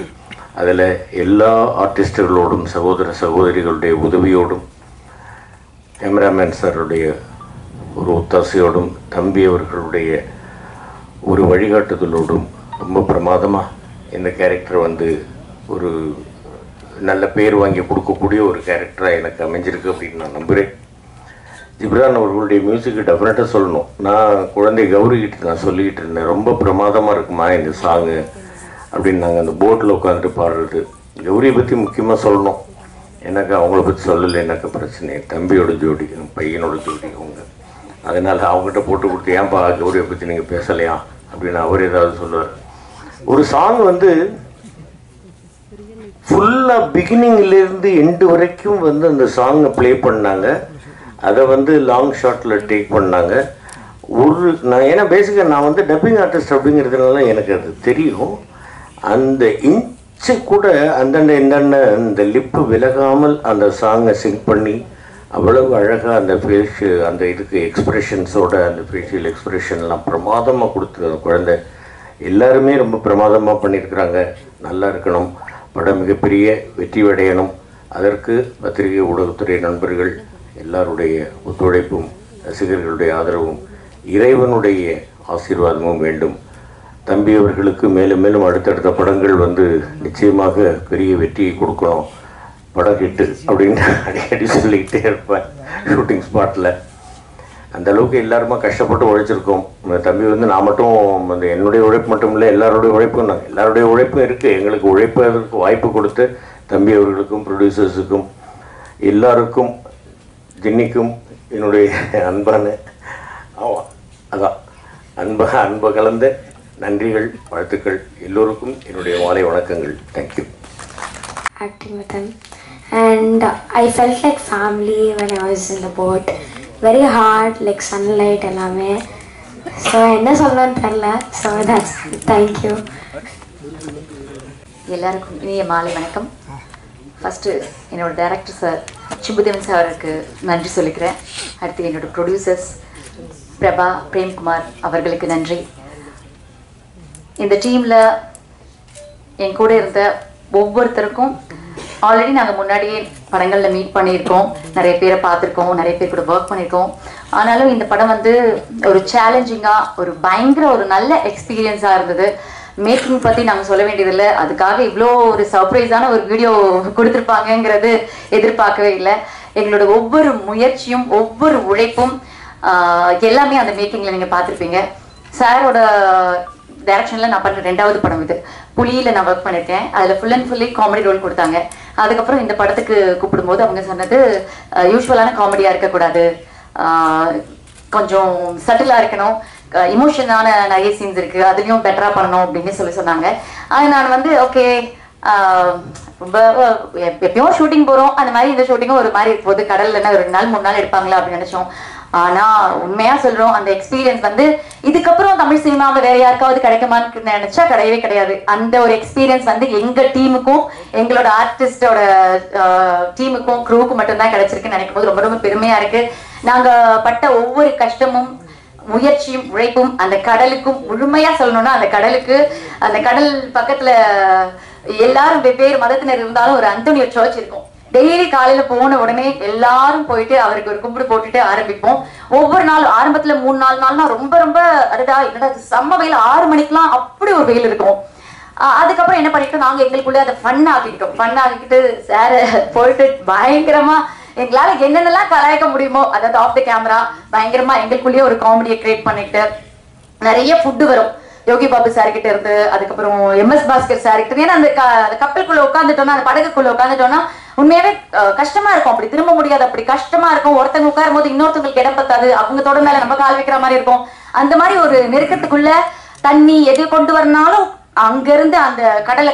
அதில் எல்லா ஆர்டிஸ்டுகளோடும் சகோதர சகோதரிகளுடைய உதவியோடும் கேமராமேன் சாருடைய ஒரு ஒத்தாசையோடும் தம்பி அவர்களுடைய ஒரு வழிகாட்டுதலோடும் ரொம்ப பிரமாதமாக இந்த கேரக்டர் வந்து ஒரு நல்ல பேர் வாங்கி கொடுக்கக்கூடிய ஒரு கேரக்டராக எனக்கு அமைஞ்சிருக்கு அப்படின்னு நான் நம்புகிறேன். ஜிப்ரான் அவர்களுடைய மியூசிக்கு டெஃபினட்டாக சொல்லணும். நான் குழந்தை கௌரிக்கிட்ட நான் சொல்லிக்கிட்டு இருந்தேன், ரொம்ப பிரமாதமாக இருக்குமா இந்த சாங்கு அப்படின்னு. நாங்கள் அந்த போட்டில் உட்காந்துட்டு பாடுறது. கௌரியை பற்றி முக்கியமாக சொல்லணும். எனக்கு அவங்கள பற்றி சொல்லலை, எனக்கு பிரச்சனை. தம்பியோட ஜோடி, பையனோட ஜோடி அவங்க. அதனால் அவங்ககிட்ட போட்டு கொடுத்து ஏன்பா கௌரியை பற்றி நீங்கள் பேசலையா அப்படின்னு அவர் ஏதாவது சொல்லுவார். ஒரு சாங் வந்து ஃபுல்லாக பிகினிங்லேருந்து எண்டு வரைக்கும் வந்து அந்த சாங்கை ப்ளே பண்ணாங்க. அதை வந்து லாங் ஷாட்டில் டேக் பண்ணாங்க. நான் ஏன்னா பேசிக்காக நான் வந்து டப்பிங் ஆர்டிஸ்ட் அப்படிங்கிறதுனால எனக்கு அது தெரியும். அந்த இன்ச்சு கூட அந்தண்ட இந்தண்ட அந்த லிப்பு விலகாமல் அந்த சாங்கை சிங் பண்ணி அவ்வளவு அழகாக அந்த ஃபேஸ் அந்த இதுக்கு எக்ஸ்ப்ரெஷன்ஸோட அந்த ஃபேஷியல் எக்ஸ்ப்ரெஷன்லாம் பிரமாதமாக கொடுத்துருக்க குழந்தை. எல்லாருமே ரொம்ப பிரமாதமாக பண்ணியிருக்கிறாங்க. நல்லா இருக்கணும், படம் மிகப்பெரிய வெற்றி அடையணும். அதற்கு பத்திரிகை ஊடகத்துறை நண்பர்கள் எல்லாருடைய ஒத்துழைப்பும் ரசிகர்களுடைய ஆதரவும் இறைவனுடைய ஆசீர்வாதமும் வேண்டும். தம்பி அவர்களுக்கு மேலும் மேலும் அடுத்தடுத்த படங்கள் வந்து நிச்சயமாக பெரிய வெற்றியை கொடுக்கணும், படம் ஹிட்டு அப்படின்னு அடிக்கடி சொல்லிக்கிட்டே இருப்பேன் ஷூட்டிங் ஸ்பாட்டில். அந்த அளவுக்கு எல்லாருமா கஷ்டப்பட்டு உழைச்சிருக்கோம். தம்பி வந்து நான் மட்டும் அந்த என்னுடைய உழைப்பு மட்டும் இல்லை, எல்லாருடைய உழைப்பும் எல்லாருடைய உழைப்பும் இருக்குது. எங்களுக்கு உழைப்பதற்கு வாய்ப்பு கொடுத்து தம்பி அவர்களுக்கும் ப்ரொடியூசர்ஸுக்கும் எல்லாருக்கும் ஜின்னிக்கும் என்னுடைய அன்பான அதான் அன்பு கலந்த நன்றிகள், வாழ்த்துக்கள். எல்லோருக்கும் என்னுடைய மாலை வணக்கங்கள். Thank you. Acting with him, and I felt like family when I was in the boat. Very hard, like sunlight எல்லாமே. So என்ன சொல்லணும்னு தெரியல. So that's thank you. எல்லாருக்கும் இனிய மாலை வணக்கம். ஃபஸ்ட்டு என்னோட டைரக்டர் சார் சுப்புதேவன் சாருக்கு நன்றி சொல்லிக்கிறேன். அடுத்து என்னோட ப்ரொடியூசர்ஸ் பிரபா, பிரேம்குமார் அவர்களுக்கு நன்றி. இந்த டீமில் என் கூட இருந்த ஒவ்வொருத்தருக்கும் ஆல்ரெடி நாங்கள் முன்னாடியே படங்களில் மீட் பண்ணியிருக்கோம், நிறைய பேரை பார்த்துருக்கோம், நிறைய பேர் கூட ஒர்க் பண்ணியிருக்கோம். ஆனாலும் இந்த படம் வந்து ஒரு சேலஞ்சிங்காக, ஒரு பயங்கர ஒரு நல்ல எக்ஸ்பீரியன்ஸாக இருந்தது. மேக்கிங் பற்றி நாங்கள் சொல்ல வேண்டியதில்லை, அதுக்காக இவ்வளோ ஒரு சர்ப்ரைஸான ஒரு வீடியோ கொடுத்துருப்பாங்கங்கிறது எதிர்பார்க்கவே இல்லை. எங்களோட ஒவ்வொரு முயற்சியும் ஒவ்வொரு உழைப்பும் எல்லாமே அந்த மேக்கிங்கில் நீங்கள் பார்த்துருப்பீங்க. சாரோட டைரக்ஷனில் நான் பண்ணுற 2வது படம் இது. புலியில் நான் ஒர்க் பண்ணியிருக்கேன். அதில் full and fully comedy role கொடுத்தாங்க. அதுக்கப்புறம் இந்த படத்துக்கு கூப்பிடும்போது அவங்க சொன்னது யூஸ்வலான காமெடியாக இருக்கக்கூடாது, கொஞ்சம் சட்டிலாக இருக்கணும், இமோஷனான நிறைய சீன்ஸ் இருக்குது, அதுலேயும் பெட்டராக பண்ணணும் அப்படின்னு சொன்னாங்க. அது நான் வந்து ஓகே, ரொம்ப எப்பயும் ஷூட்டிங் போகிறோம், அந்த மாதிரி இந்த ஷூட்டிங்கும் ஒரு மாதிரி போகுது, கடலில் என்ன 2 நாள் 3 நாள் எடுப்பாங்களா அப்படின்னு நினச்சோம். ஆனால் உண்மையாக சொல்கிறோம், அந்த எக்ஸ்பீரியன்ஸ் வந்து இதுக்கப்புறம் தமிழ் சினிமாவில் வேறு யாருக்காவது கிடைக்குமான்னு நினச்சா கிடையவே கிடையாது. அந்த ஒரு எக்ஸ்பீரியன்ஸ் வந்து எங்கள் டீமுக்கும் எங்களோட ஆர்டிஸ்டோட டீமுக்கும் க்ரூவுக்கும் மட்டும்தான் கிடைச்சிருக்குன்னு நினைக்கும் போது ரொம்ப ரொம்ப பெருமையாக இருக்குது. நாங்கள் பட்ட ஒவ்வொரு கஷ்டமும் முயற்சியும் உழைப்பும் அந்த கடலுக்கும் முழுமையாக சொல்லணும்னா அந்த கடல் பக்கத்தில் எல்லாரும் வெவ்வேறு மதத்தினர் இருந்தாலும் ஒரு அந்தோனியோ சர்ச் இருக்கும். டெய்லி காலையில போன உடனே எல்லாரும் போயிட்டு அவருக்கு ஒரு கும்பிடு போட்டுட்டு ஆரம்பிப்போம். ஒவ்வொரு நாள் ஆரம்பத்துல 3-4 நாள்னா ரொம்ப ரொம்ப அடடா என்னடா செம்ம வெயில், 6 மணிக்கெல்லாம் அப்படி ஒரு வெயில் இருக்கும். அதுக்கப்புறம் என்ன பண்ணிட்டோம், நாங்க எங்களுக்குள்ளே அதை ஃபன் ஆக்கிக்கிட்டு சார் போயிட்டு பயங்கரமா எங்களால என்னென்னலாம் கலாய்க்க முடியுமோ, அதாவது ஆஃப் த கேமரா பயங்கரமா எங்களுக்குள்ளேயே ஒரு காமெடியை கிரியேட் பண்ணிட்டு நிறைய ஃபுட்டு வரும். யோகி பாபு சார் கிட்ட இருந்து, அதுக்கப்புறம் MS பாஸ்கர் சார் கிட்ட. ஏன்னா அந்த கப்பலுக்குள்ள உட்காந்துட்டோம்னா, அந்த படகுக்குள்ள உட்காந்துட்டோம்னா உண்மையாவே கஷ்டமா இருக்கும், அப்படி திரும்ப முடியாது, அப்படி கஷ்டமா இருக்கும். ஒருத்தவங்க உட்காரும் போது இன்னொருத்தவங்களுக்கு இடம் பத்தாது, அவங்க தொட மேல நம்ம கால் வைக்கிற மாதிரி இருக்கும். அந்த மாதிரி ஒரு நெருக்கத்துக்குள்ள தண்ணி எது கொண்டு வரனாலும் அங்க இருந்து அந்த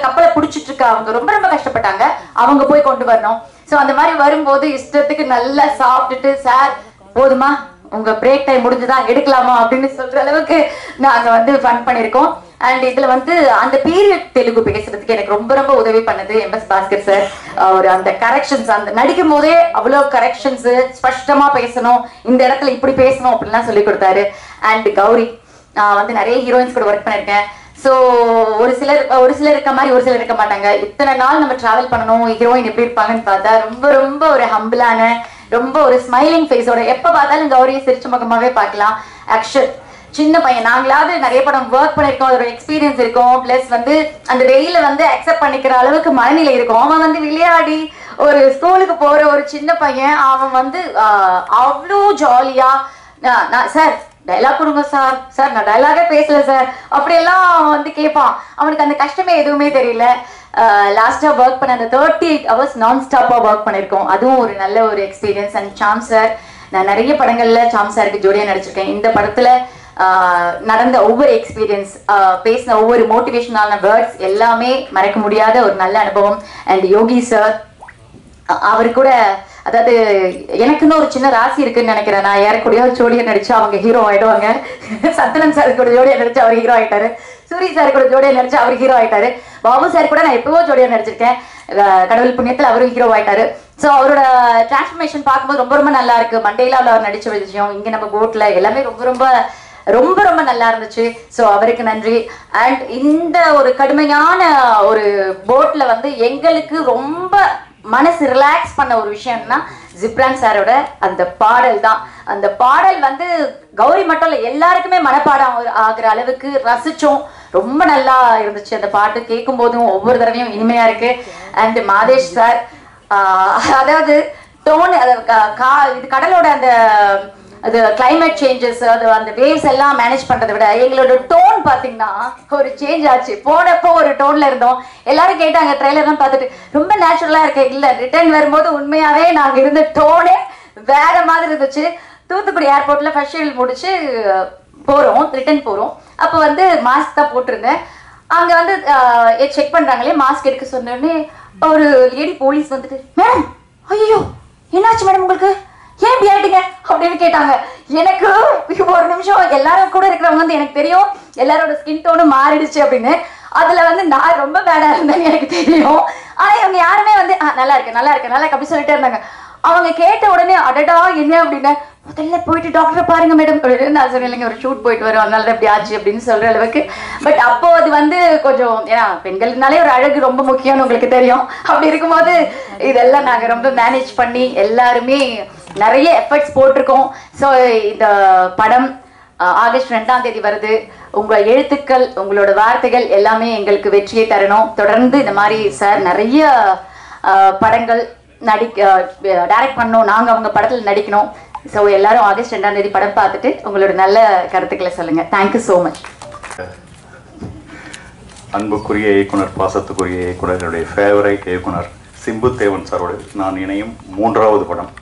கப்பலை புடிச்சிட்டு இருக்க அவங்க ரொம்ப ரொம்ப கஷ்டப்பட்டாங்க, அவங்க போய் கொண்டு வரணும். சோ அந்த மாதிரி வரும்போது இஷ்டத்துக்கு நல்லா சாப்பிட்டுட்டு, சார் போதுமா உங்க பிரேக் டைம் முடிஞ்சுதான் எடுக்கலாமா அப்படின்னு சொல்ற அளவுக்கு நாங்க வந்து ஃபன் பண்ணிருக்கோம். அண்ட் இதுல வந்து அந்த பீரியட் தெலுங்கு பேசுறதுக்கு எனக்கு ரொம்ப ரொம்ப உதவி பண்ணது MS பாஸ்கர் சார். ஒரு அந்த கரெக்ஷன்ஸ், அந்த நடிக்கும் போதே அவ்வளவு கரெக்ஷன்ஸ், ஸ்பஷ்டமா பேசணும், இந்த இடத்துல இப்படி பேசணும் அப்படின்லாம் சொல்லி கொடுத்தாரு. அண்ட் கௌரி வந்து நிறைய ஹீரோயின்ஸ் கூட ஒர்க் பண்ணிருக்கேன். ஸோ ஒரு சிலர் இருக்க மாதிரி ஒரு சிலர் இருக்க மாட்டாங்க. இத்தனை நாள் நம்ம டிராவல் பண்ணணும், ஹீரோயின் எப்படி இருப்பாங்கன்னு பார்த்தா ரொம்ப ரொம்ப ஒரு ஹம்பிளான, ரொம்ப ஒரு ஸ்மைலிங் ஃபேஸோட, எப்போ பார்த்தாலும் கௌரியை சிரிச்ச முகமாவே பார்க்கலாம். ஆக்சுவல் சின்ன பையன், நாங்களாவது நிறைய படம் ஒர்க் பண்ணியிருக்கோம், அதோட எக்ஸ்பீரியன்ஸ் இருக்கும், பிளஸ் வந்து அந்த வெயில வந்து அக்செப்ட் பண்ணிக்கிற அளவுக்கு மனநிலை இருக்கும். அவன் வந்து விளையாடி ஒரு ஸ்கூலுக்கு போற ஒரு சின்ன பையன், அவன் வந்து அவ்வளோ ஜாலியா சார் டைலாக் கொடுங்க சார், சார் நான் டைலாகே பேசல சார் அப்படியெல்லாம் வந்து கேட்பான். அவனுக்கு அந்த கஷ்டமே எதுவுமே தெரியல. லாஸ்டா ஒர்க் பண்ண அந்த 38 hours நான் ஸ்டாப்பா ஒர்க் பண்ணியிருக்கோம், அதுவும் ஒரு நல்ல ஒரு எக்ஸ்பீரியன்ஸ். அண்ட் சாம் சார், நான் நிறைய படங்கள்ல சாம் சாருக்கு ஜோடியா நடிச்சிருக்கேன். இந்த படத்துல நடந்த ஒவ்வொரு எக்ஸ்பீரியன்ஸ், பேசின ஒவ்வொரு மோட்டிவேஷனான வேர்ட்ஸ் எல்லாமே மறக்க முடியாத ஒரு நல்ல அனுபவம். அண்ட் யோகி சார், அவரு கூட அதாவது எனக்குன்னு ஒரு சின்ன ராசி இருக்குன்னு நினைக்கிறேன். நான் யாருக்கூடயோ ஜோடியா நடிச்சு அவங்க ஹீரோ ஆயிடுவாங்க. சத்யன் சார் கூட ஜோடியா நடிச்சு அவர் ஹீரோ ஆயிட்டாரு, சூரி சார் கூட ஜோடியா நடிச்சு அவர் ஹீரோ ஆயிட்டாரு, பாபு சார் கூட நான் எப்பவோ ஜோடியா நடிச்சிருக்கேன், கடவுள் புண்ணியத்தில் அவரும் ஹீரோ ஆயிட்டாரு. ஸோ அவரோட டிரான்ஸ்ஃபர்மேஷன் பார்க்கும்போது ரொம்ப ரொம்ப நல்லா இருக்கு. மண்டேலாவில் அவர் நடிச்ச விஷயம், இங்கே நம்ம போட்ல எல்லாமே ரொம்ப ரொம்ப ரொம்ப ரொம்ப நல்லா இருந்துச்சு. ஸோ அவருக்கு நன்றி. அண்ட் இந்த ஒரு கடுமையான ஒரு போட்ல வந்து எங்களுக்கு ரொம்ப மனசு ரிலாக்ஸ் பண்ண ஒரு விஷயம்னா ஜிப்ரான் சாரோட அந்த பாடல் தான். அந்த பாடல் வந்து கௌரி மட்டும் இல்லை, எல்லாருக்குமே மனப்பாடம் ஆகிற அளவுக்கு ரசிச்சோம். ரொம்ப நல்லா இருந்துச்சு அந்த பாட்டு, கேட்கும் போதும் ஒவ்வொரு தடவையும் இனிமையா இருக்கு. அண்ட் மாதேஷ் சார், அதாவது டோன், இது கடலோட அந்த அது கிளைமேட் சேஞ்சஸ், அது அந்த வேவ்ஸ் எல்லாம் மேனேஜ் பண்றதை விட எங்களோட டோன் பாத்தீங்கன்னா ஒரு சேஞ்ச் ஆச்சு. போனப்போ ஒரு டோன்ல இருந்தோம், எல்லாரும் கேட்டாங்க ட்ரெய்லர்லாம் பார்த்துட்டு ரொம்ப நேச்சுரலா இருக்கு. இல்ல, ரிட்டர்ன் வரும்போது உண்மையாவே நாங்க இருந்த டோனே வேற மாதிரி இருந்துச்சு. தூத்துக்குடி ஏர்போர்ட்ல ஃபர்ஸ்ட் ஷெடியூல் முடிச்சு போறோம், ரிட்டர்ன் போறோம். அப்போ வந்து மாஸ்க் தான் போட்டிருந்தேன். அங்க வந்து செக் பண்றாங்களே, மாஸ்க் எடுக்க சொன்னோடனே ஒரு லேடி போலீஸ் வந்துட்டு, மேடம் ஐயோ என்னாச்சு மேடம் உங்களுக்கு, ஏன் இப்படி ஆயிட்டீங்க அப்படின்னு கேட்டாங்க. எனக்கு ஒரு நிமிஷம், எல்லாரும் கூட இருக்கிறவங்க வந்து எனக்கு தெரியும் எல்லாரோட ஸ்கின் டோனும் மாறிடுச்சு அப்படின்னு. அதுல வந்து நான் ரொம்ப பேடா இருந்தேன்னு எனக்கு தெரியும். ஆனா இவங்க யாருமே வந்து நல்லா இருக்கு நல்லா இருக்கு நல்லா இருக்கு அப்படி சொல்லிட்டே இருந்தாங்க. அவங்க கேட்ட உடனே அடடா என்ன அப்படின்னு, முதல்ல போயிட்டு டாக்டரை பாருங்க மேடம் அப்படின்னு நான் சொன்னேன். இல்லைங்க, ஒரு ஷூட் போயிட்டு வரும், அதனால எப்படி ஆச்சு அப்படின்னு சொல்ற அளவுக்கு. பட் அப்போ அது வந்து கொஞ்சம், ஏன்னா பெண்கள்னாலே ஒரு அழகு ரொம்ப முக்கியம்னு உங்களுக்கு தெரியும். அப்படி இருக்கும்போது இதெல்லாம் நாங்க ரொம்ப மேனேஜ் பண்ணி எல்லாருமே நிறைய எஃபர்ட்ஸ் போட்டிருக்கோம். ஸோ இந்த படம் ஆகஸ்ட் 2ஆம் தேதி வருது. உங்க எழுத்துக்கள், உங்களோட வார்த்தைகள் எல்லாமே எங்களுக்கு வெற்றியை தரணும். தொடர்ந்து இந்த மாதிரி சார் நிறைய படங்கள் டைரக்ட் பண்ணணும், நாங்க அவங்க படத்தில் நடிக்கணும். ஸோ எல்லாரும் ஆகஸ்ட் 2ஆம் தேதி படம் பார்த்துட்டு உங்களோட நல்ல கருத்துக்களை சொல்லுங்க. Thank you so much. அன்புக்குரிய இயக்குனர், பாசத்துக்குரிய இயக்குனர், என்னுடைய ஃபேவரைட் இயக்குனர் சிம்பு தேவன் சாரோடு நான் இணையும் 3வது படம்.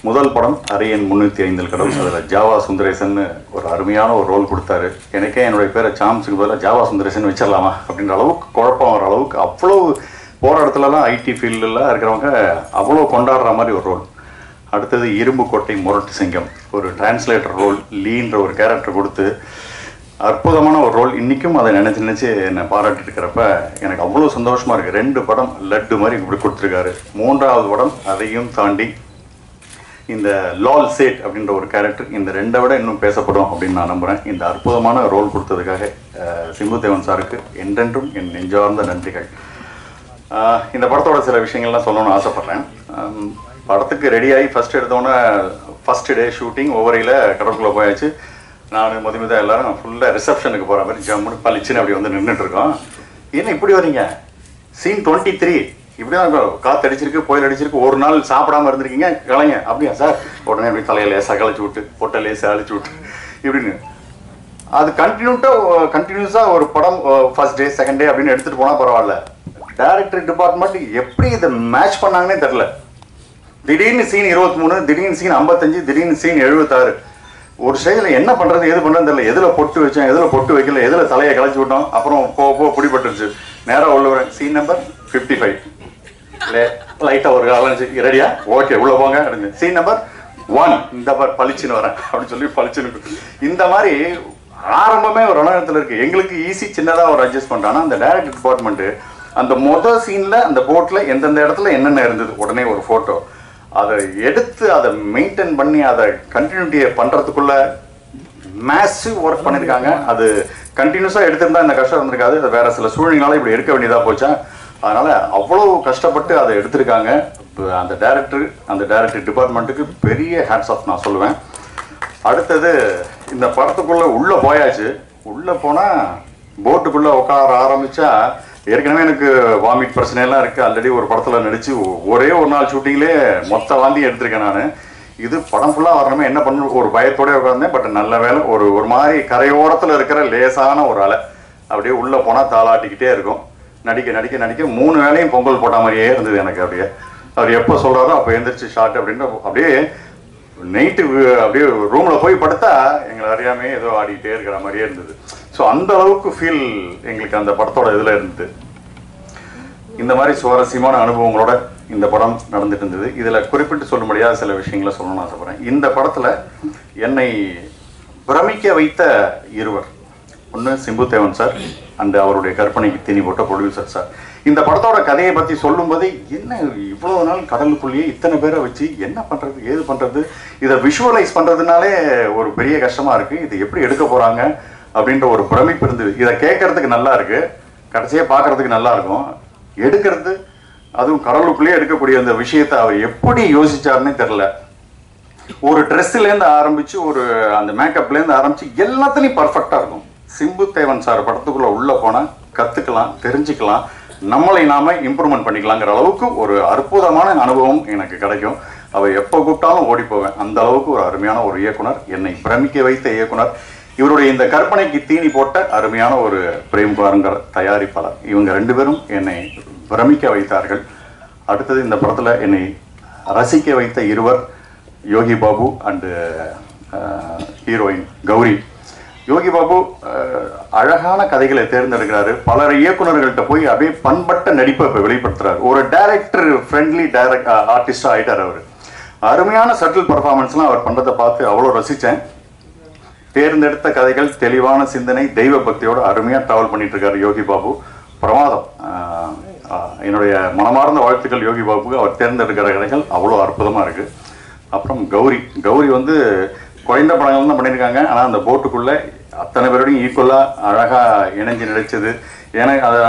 முதல் படம் அரியன் 305 கடவுள். அதில் ஜாவா சுந்தரேசன் ஒரு அருமையான ஒரு ரோல் கொடுத்தாரு. எனக்கே என்னுடைய பேரை சாம்ஸுக்கு பதிலாக ஜாவா சுந்தரேசன் வச்சிடலாமா அப்படின்ற அளவுக்கு குழப்பம் வர அளவுக்கு அவ்வளோ போகிற இடத்துலலாம் ஐடி ஃபீல்டெலாம் இருக்கிறவங்க அவ்வளோ கொண்டாடுற மாதிரி ஒரு ரோல். அடுத்தது இரும்பு கோட்டை முரட்டு சிங்கம், ஒரு டிரான்ஸ்லேட்டர் ரோல், லீன்ற ஒரு கேரக்டர் கொடுத்து அற்புதமான ஒரு ரோல். இன்றைக்கும் அதை நினச்சி என்னை பாராட்டிட்டு இருக்கிறப்ப எனக்கு அவ்வளோ சந்தோஷமாக இருக்குது. 2 படம் லட்டு மாதிரி இப்படி கொடுத்துருக்காரு. 3வது படம் அதையும் தாண்டி இந்த லால் சேட் அப்படின்ற ஒரு கேரக்டர் இந்த 2ஐ விட இன்னும் பேசப்படும் அப்படின்னு நான் நம்புகிறேன். இந்த அற்புதமான ரோல் கொடுத்ததுக்காக சிம்பு தேவன் சாருக்கு என்றென்றும் என் நெஞ்சார்ந்த நன்றிகள். இந்த படத்தோட சில விஷயங்கள்லாம் சொல்லணும்னு ஆசைப்பட்றேன். படத்துக்கு ரெடியாகி ஃபஸ்ட் எடுத்தோன்னே ஃபஸ்ட் டே ஷூட்டிங் ஒவ்வொரையில் கடற்குள்ளே போயாச்சு. நான் மதுமிதா எல்லாரும் ஃபுல்லாக ரிசப்ஷனுக்கு போகிற மாதிரி ஜம்முன்னு பளிச்சுன்னு அப்படி வந்து நின்றுட்டுருக்கோம். என்ன இப்படி வரீங்க, சீன் 23 இப்படிதான் காற்று அடிச்சிருக்கு, புயல் அடிச்சிருக்கு, ஒரு நாள் சாப்பிடாம இருந்திருக்கீங்க, கலைங்க அப்படியா சார்? உடனே அப்படி தலையை லேசாக கழிச்சு விட்டு பொட்டை லேசாக அழிச்சு விட்டு இப்படின்னு அது கண்டினியூஸாக ஒரு படம் ஃபர்ஸ்ட் டே செகண்ட் டே அப்படின்னு எடுத்துகிட்டு போனால் பரவாயில்ல. டைரக்டர் டிபார்ட்மெண்ட் எப்படி இதை மேட்ச் பண்ணாங்கன்னே தெரில. திடீர்னு சீன் 23, திடீர்னு சீன் 55, திடீர்னு சீன் 76. ஒரு ஸ்டேஜில் என்ன பண்ணுறது எது பண்ணுறதுன்னு தெரியல. எதில் பொட்டு வச்சோம், எதில் பொட்டு வைக்கல, எதில் தலையை கழிச்சு விட்டோம். அப்புறம் போக பிடிபட்டுருச்சு. நேராக உள்ள வரேன், சீன் நம்பர் 55 லைட்டாக ஒரு காலஞ்சி ரெடியா, ஓகே உள்ளே போங்க அப்படின்னு. சீன் நம்பர் 1 இந்த மாதிரி பளிச்சுன்னு வரேன் அப்படின்னு சொல்லி பளிச்சுன்னு. இந்த மாதிரி ஆரம்பமே ஒரு ரணத்தில் இருக்குது. எங்களுக்கு ஈஸி சின்னதாக ஒரு அட்ஜஸ்ட் பண்ணுறாங்க. அந்த டைரக்டர் டிபார்ட்மெண்ட்டு அந்த மொதல் சீனில் அந்த போட்டில் எந்தெந்த இடத்துல என்னென்ன இருந்தது உடனே ஒரு ஃபோட்டோ அதை எடுத்து அதை மெயின்டைன் பண்ணி அதை கண்டினியூட்டியை பண்ணுறதுக்குள்ள மேசிவ் ஒர்க் பண்ணியிருக்காங்க. அது கண்டினியூஸாக எடுத்திருந்தா இந்த கஷ்டம் இருந்திருக்காது. அது வேற சில சூழ்நிலைகளால் இப்படி எடுக்க வேண்டியதாக போச்சா. அதனால அவ்வளோ கஷ்டப்பட்டு அதை எடுத்திருக்காங்க. அந்த டைரக்டர் டிபார்ட்மெண்ட்டுக்கு பெரிய ஹேட்ஸ் ஆஃப் நான் சொல்லுவேன். அடுத்தது இந்த படத்துக்குள்ளே உள்ளே போயாச்சு. உள்ளே போனால் போட்டுக்குள்ளே உட்கார ஆரம்பித்தா ஏற்கனவே எனக்கு வாமிட் பிரச்சனையெல்லாம் இருக்குது. ஆல்ரெடி ஒரு படத்தில் நடித்து ஒரே ஒரு நாள் ஷூட்டிங்லேயே மொத்த வாந்தி எடுத்திருக்கேன் நான். இது படம் ஃபுல்லாக வரணுமே என்ன பண்ண ஒரு பயத்தோடய உட்காந்தேன். பட் நல்ல வேலை ஒரு மாதிரி கரையோரத்தில் இருக்கிற லேசான ஒரு அலை அப்படியே உள்ளே போனால் தாளாட்டிக்கிட்டே இருக்கும். நடிக்க 3 வேளையும் பொங்கல் போட்ட மாதிரியே இருந்தது எனக்கு. அப்படியே அவர் எப்போ சொல்கிறாரோ அப்போ எழுந்திரிச்சு ஷார்ட் அப்படின்ட்டு அப்படியே நைட்டு அப்படியே ரூமில் போய் படுத்தா எங்களை அறியாமே ஏதோ ஆடிக்கிட்டே இருக்கிற மாதிரியே இருந்தது. ஸோ அந்த அளவுக்கு ஃபீல் எங்களுக்கு அந்த படத்தோட இதில் இருந்தது. இந்த மாதிரி சுவாரஸ்யமான அனுபவங்களோட இந்த படம் நடந்துட்டு இருந்தது. இதில் குறிப்பிட்டு சொல்ல முடியாத சில விஷயங்களை சொல்லணும்னு ஆசைப்படுறேன். இந்த படத்தில் என்னை பிரமிக்க வைத்த இருவர், ஒன்று சிம்புதேவன் சார் அண்ட் அவருடைய கற்பனைக்கு தீனி போட்ட ப்ரொடியூசர் சார். இந்த படத்தோட கதையை பற்றி சொல்லும்போதே என்ன இவ்வளோ நாள் கடலுக்குள்ளேயே இத்தனை பேரை வச்சு என்ன பண்ணுறது ஏது பண்ணுறது, இதை விஷுவலைஸ் பண்ணுறதுனாலே ஒரு பெரிய கஷ்டமாக இருக்குது. இது எப்படி எடுக்க போகிறாங்க அப்படின்ற ஒரு பிரமிப்பு இருந்தது. இதை கேட்கறதுக்கு நல்லா இருக்குது, கடைசியாக பார்க்குறதுக்கு நல்லா இருக்கும். எடுக்கிறது அதுவும் கடலுக்குள்ளேயே எடுக்கக்கூடிய அந்த விஷயத்தை அவர் எப்படி யோசிச்சாருன்னே தெரில. ஒரு ட்ரெஸ்ஸுலேருந்து ஆரம்பித்து ஒரு அந்த மேக்கப்லேருந்து ஆரம்பித்து எல்லாத்துலேயும் பர்ஃபெக்டாக இருக்கும். சிம்புதேவன் சார் படத்துக்குள்ளே உள்ளே போனால் கற்றுக்கலாம், தெரிஞ்சுக்கலாம், நம்மளை நாம இம்ப்ரூவ்மெண்ட் பண்ணிக்கலாங்கிற அளவுக்கு ஒரு அற்புதமான அனுபவம் எனக்கு கிடைக்கும். அவர் எப்போ கூப்பிட்டாலும் ஓடி போவேன். அந்த அளவுக்கு ஒரு அருமையான ஒரு இயக்குனர், என்னை பிரமிக்க வைத்த இயக்குனர். இவருடைய இந்த கற்பனைக்கு தீனி போட்ட அருமையான ஒரு பிரேம்குமார்ங்கிற தயாரிப்பாளர். இவங்க 2 பேரும் என்னை பிரமிக்க வைத்தார்கள். அடுத்தது இந்த படத்தில் என்னை ரசிக்க வைத்த இருவர், யோகி பாபு அண்டு ஹீரோயின் கௌரி. யோகி பாபு அழகான கதைகளை தேர்ந்தெடுக்கிறாரு. பல இயக்குநர்கள்ட்ட போய் அப்படியே பண்பட்ட நடிப்பை இப்போ வெளிப்படுத்துறாரு. ஒரு டைரக்டர் ஃப்ரெண்ட்லி ஆர்டிஸ்டாக ஆகிட்டார் அவர். அருமையான சட்டில் பர்ஃபார்மன்ஸ்லாம் அவர் பண்ணுறதை பார்த்து அவ்வளோ ரசித்தேன். தேர்ந்தெடுத்த கதைகள், தெளிவான சிந்தனை, தெய்வ பக்தியோடு அருமையாக ட்ராவல் பண்ணிட்டு இருக்காரு யோகி பாபு. பிரமாதம். என்னுடைய மனமார்ந்த வாழ்த்துக்கள் யோகி பாபுக்கு. அவர் தேர்ந்தெடுக்கிற கதைகள் அவ்வளோ அற்புதமாக இருக்குது. அப்புறம் கௌரி வந்து குறைந்த படங்கள் தான் பண்ணியிருக்காங்க. ஆனால் அந்த போட்டுக்குள்ளே அத்தனை பேரோடையும் ஈக்குவலாக அழகாக இணைஞ்சு நடிச்சது. ஏன்னா அதை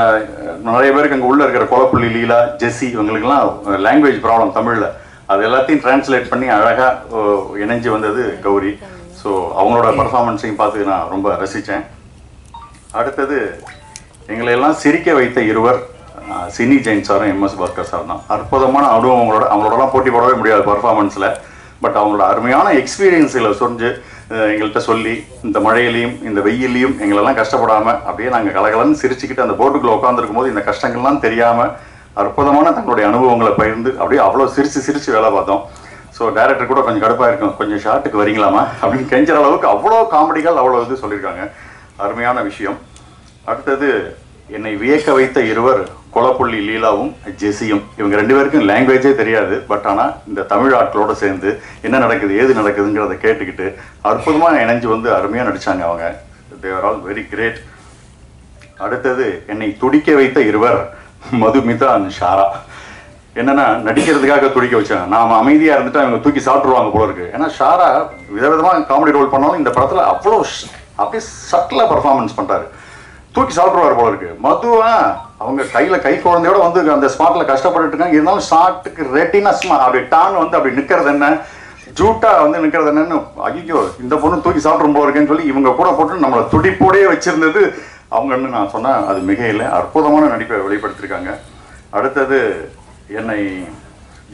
நிறைய பேருக்கு அங்கே உள்ளே இருக்கிற கொலப்புள்ளி, லீலா, ஜெஸ்ஸி இவங்களுக்கெல்லாம் லாங்குவேஜ் ப்ராப்ளம் தமிழில், அது எல்லாத்தையும் டிரான்ஸ்லேட் பண்ணி அழகாக இணைஞ்சு வந்தது கௌரி. ஸோ அவங்களோட பர்ஃபார்மன்ஸையும் பார்த்து நான் ரொம்ப ரசித்தேன். அடுத்தது எங்களை எல்லாம் சிரிக்க வைத்த இருவர், சினி ஜெயின் சாரும் எம்எஸ் பாஸ்கர் சார் தான். அற்புதமான அனுபவங்களோட அவங்களோடலாம் போட்டி போடவே முடியாது பர்ஃபார்மன்ஸில். பட் அவங்களோட அருமையான எக்ஸ்பீரியன்ஸில் சொரிஞ்சு எங்கள்கிட்ட சொல்லி இந்த மழையிலையும் இந்த வெயிலையும் எங்களெல்லாம் கஷ்டப்படாமல் அப்படியே நாங்கள் கலகலன்னு சிரிச்சுக்கிட்டு அந்த போட்டுக்குள்ளே உட்காந்துருக்கும் போது இந்த கஷ்டங்கள்லாம் தெரியாமல் அற்புதமான தங்களுடைய அனுபவங்களை பகிர்ந்து அப்படியே அவ்வளோ சிரித்து வேலை பார்த்தோம். ஸோ டைரக்டர் கூட கொஞ்சம் கடுப்பாக இருக்கும், கொஞ்சம் ஷார்ட்டுக்கு வரீங்களாமா அப்படின்னு கெஞ்சுற அளவுக்கு அவ்வளோ காமெடிகள் அவ்வளோ இது சொல்லியிருக்காங்க. அருமையான விஷயம். அடுத்தது என்னை வியக்க வைத்த இருவர், கொலப்புள்ளி லீலாவும் ஜெஸியும். இவங்க 2 பேருக்கும் லாங்குவேஜே தெரியாது. பட் ஆனால் இந்த தமிழ் ஆட்களோடு சேர்ந்து என்ன நடக்குது ஏது நடக்குதுங்கிறத கேட்டுக்கிட்டு அற்புதமாக இணைஞ்சு வந்து அருமையாக நடித்தாங்க அவங்க. They are all very great. அடுத்தது என்னை துடிக்க வைத்த இருவர், மதுமிதா அண்ட் ஷாரா. என்னென்னா நடிக்கிறதுக்காக துடிக்க வச்சாங்க. நாம் அமைதியாக இருந்துட்டு அவங்க தூக்கி சாப்பிட்ருவாங்க போல இருக்கு. ஏன்னா ஷாரா விதவிதமாக காமெடி ரோல் பண்ணாலும் இந்த படத்தில் அவ்வளோ அப்படியே சட்டிலாக பர்ஃபார்மன்ஸ் பண்ணுறாரு. தூக்கி சாப்பிட்ருவார் போல இருக்கு. மதுவா அவங்க கையில் கை குழந்தையோட வந்து அந்த ஸ்பாட்டில் கஷ்டப்பட்டு இருக்காங்க. இருந்தாலும் ஷார்ட்டுக்கு ரெட்டினஸ்மா அப்படி டான் வந்து அப்படி நிற்கிறது என்ன, ஜூட்டா வந்து நிற்கிறது என்னன்னு, ஐயோ இந்த பொண்ணு தூக்கி சாப்பிட்ரும் போல இருக்கேன்னு சொல்லி இவங்க கூட போட்டு நம்மளை துடிப்போடையே வச்சிருந்தது அவங்கன்னு நான் சொன்னேன். அது மிக இல்லை, அற்புதமான நடிப்பை வெளிப்படுத்தியிருக்காங்க. அடுத்தது என்னை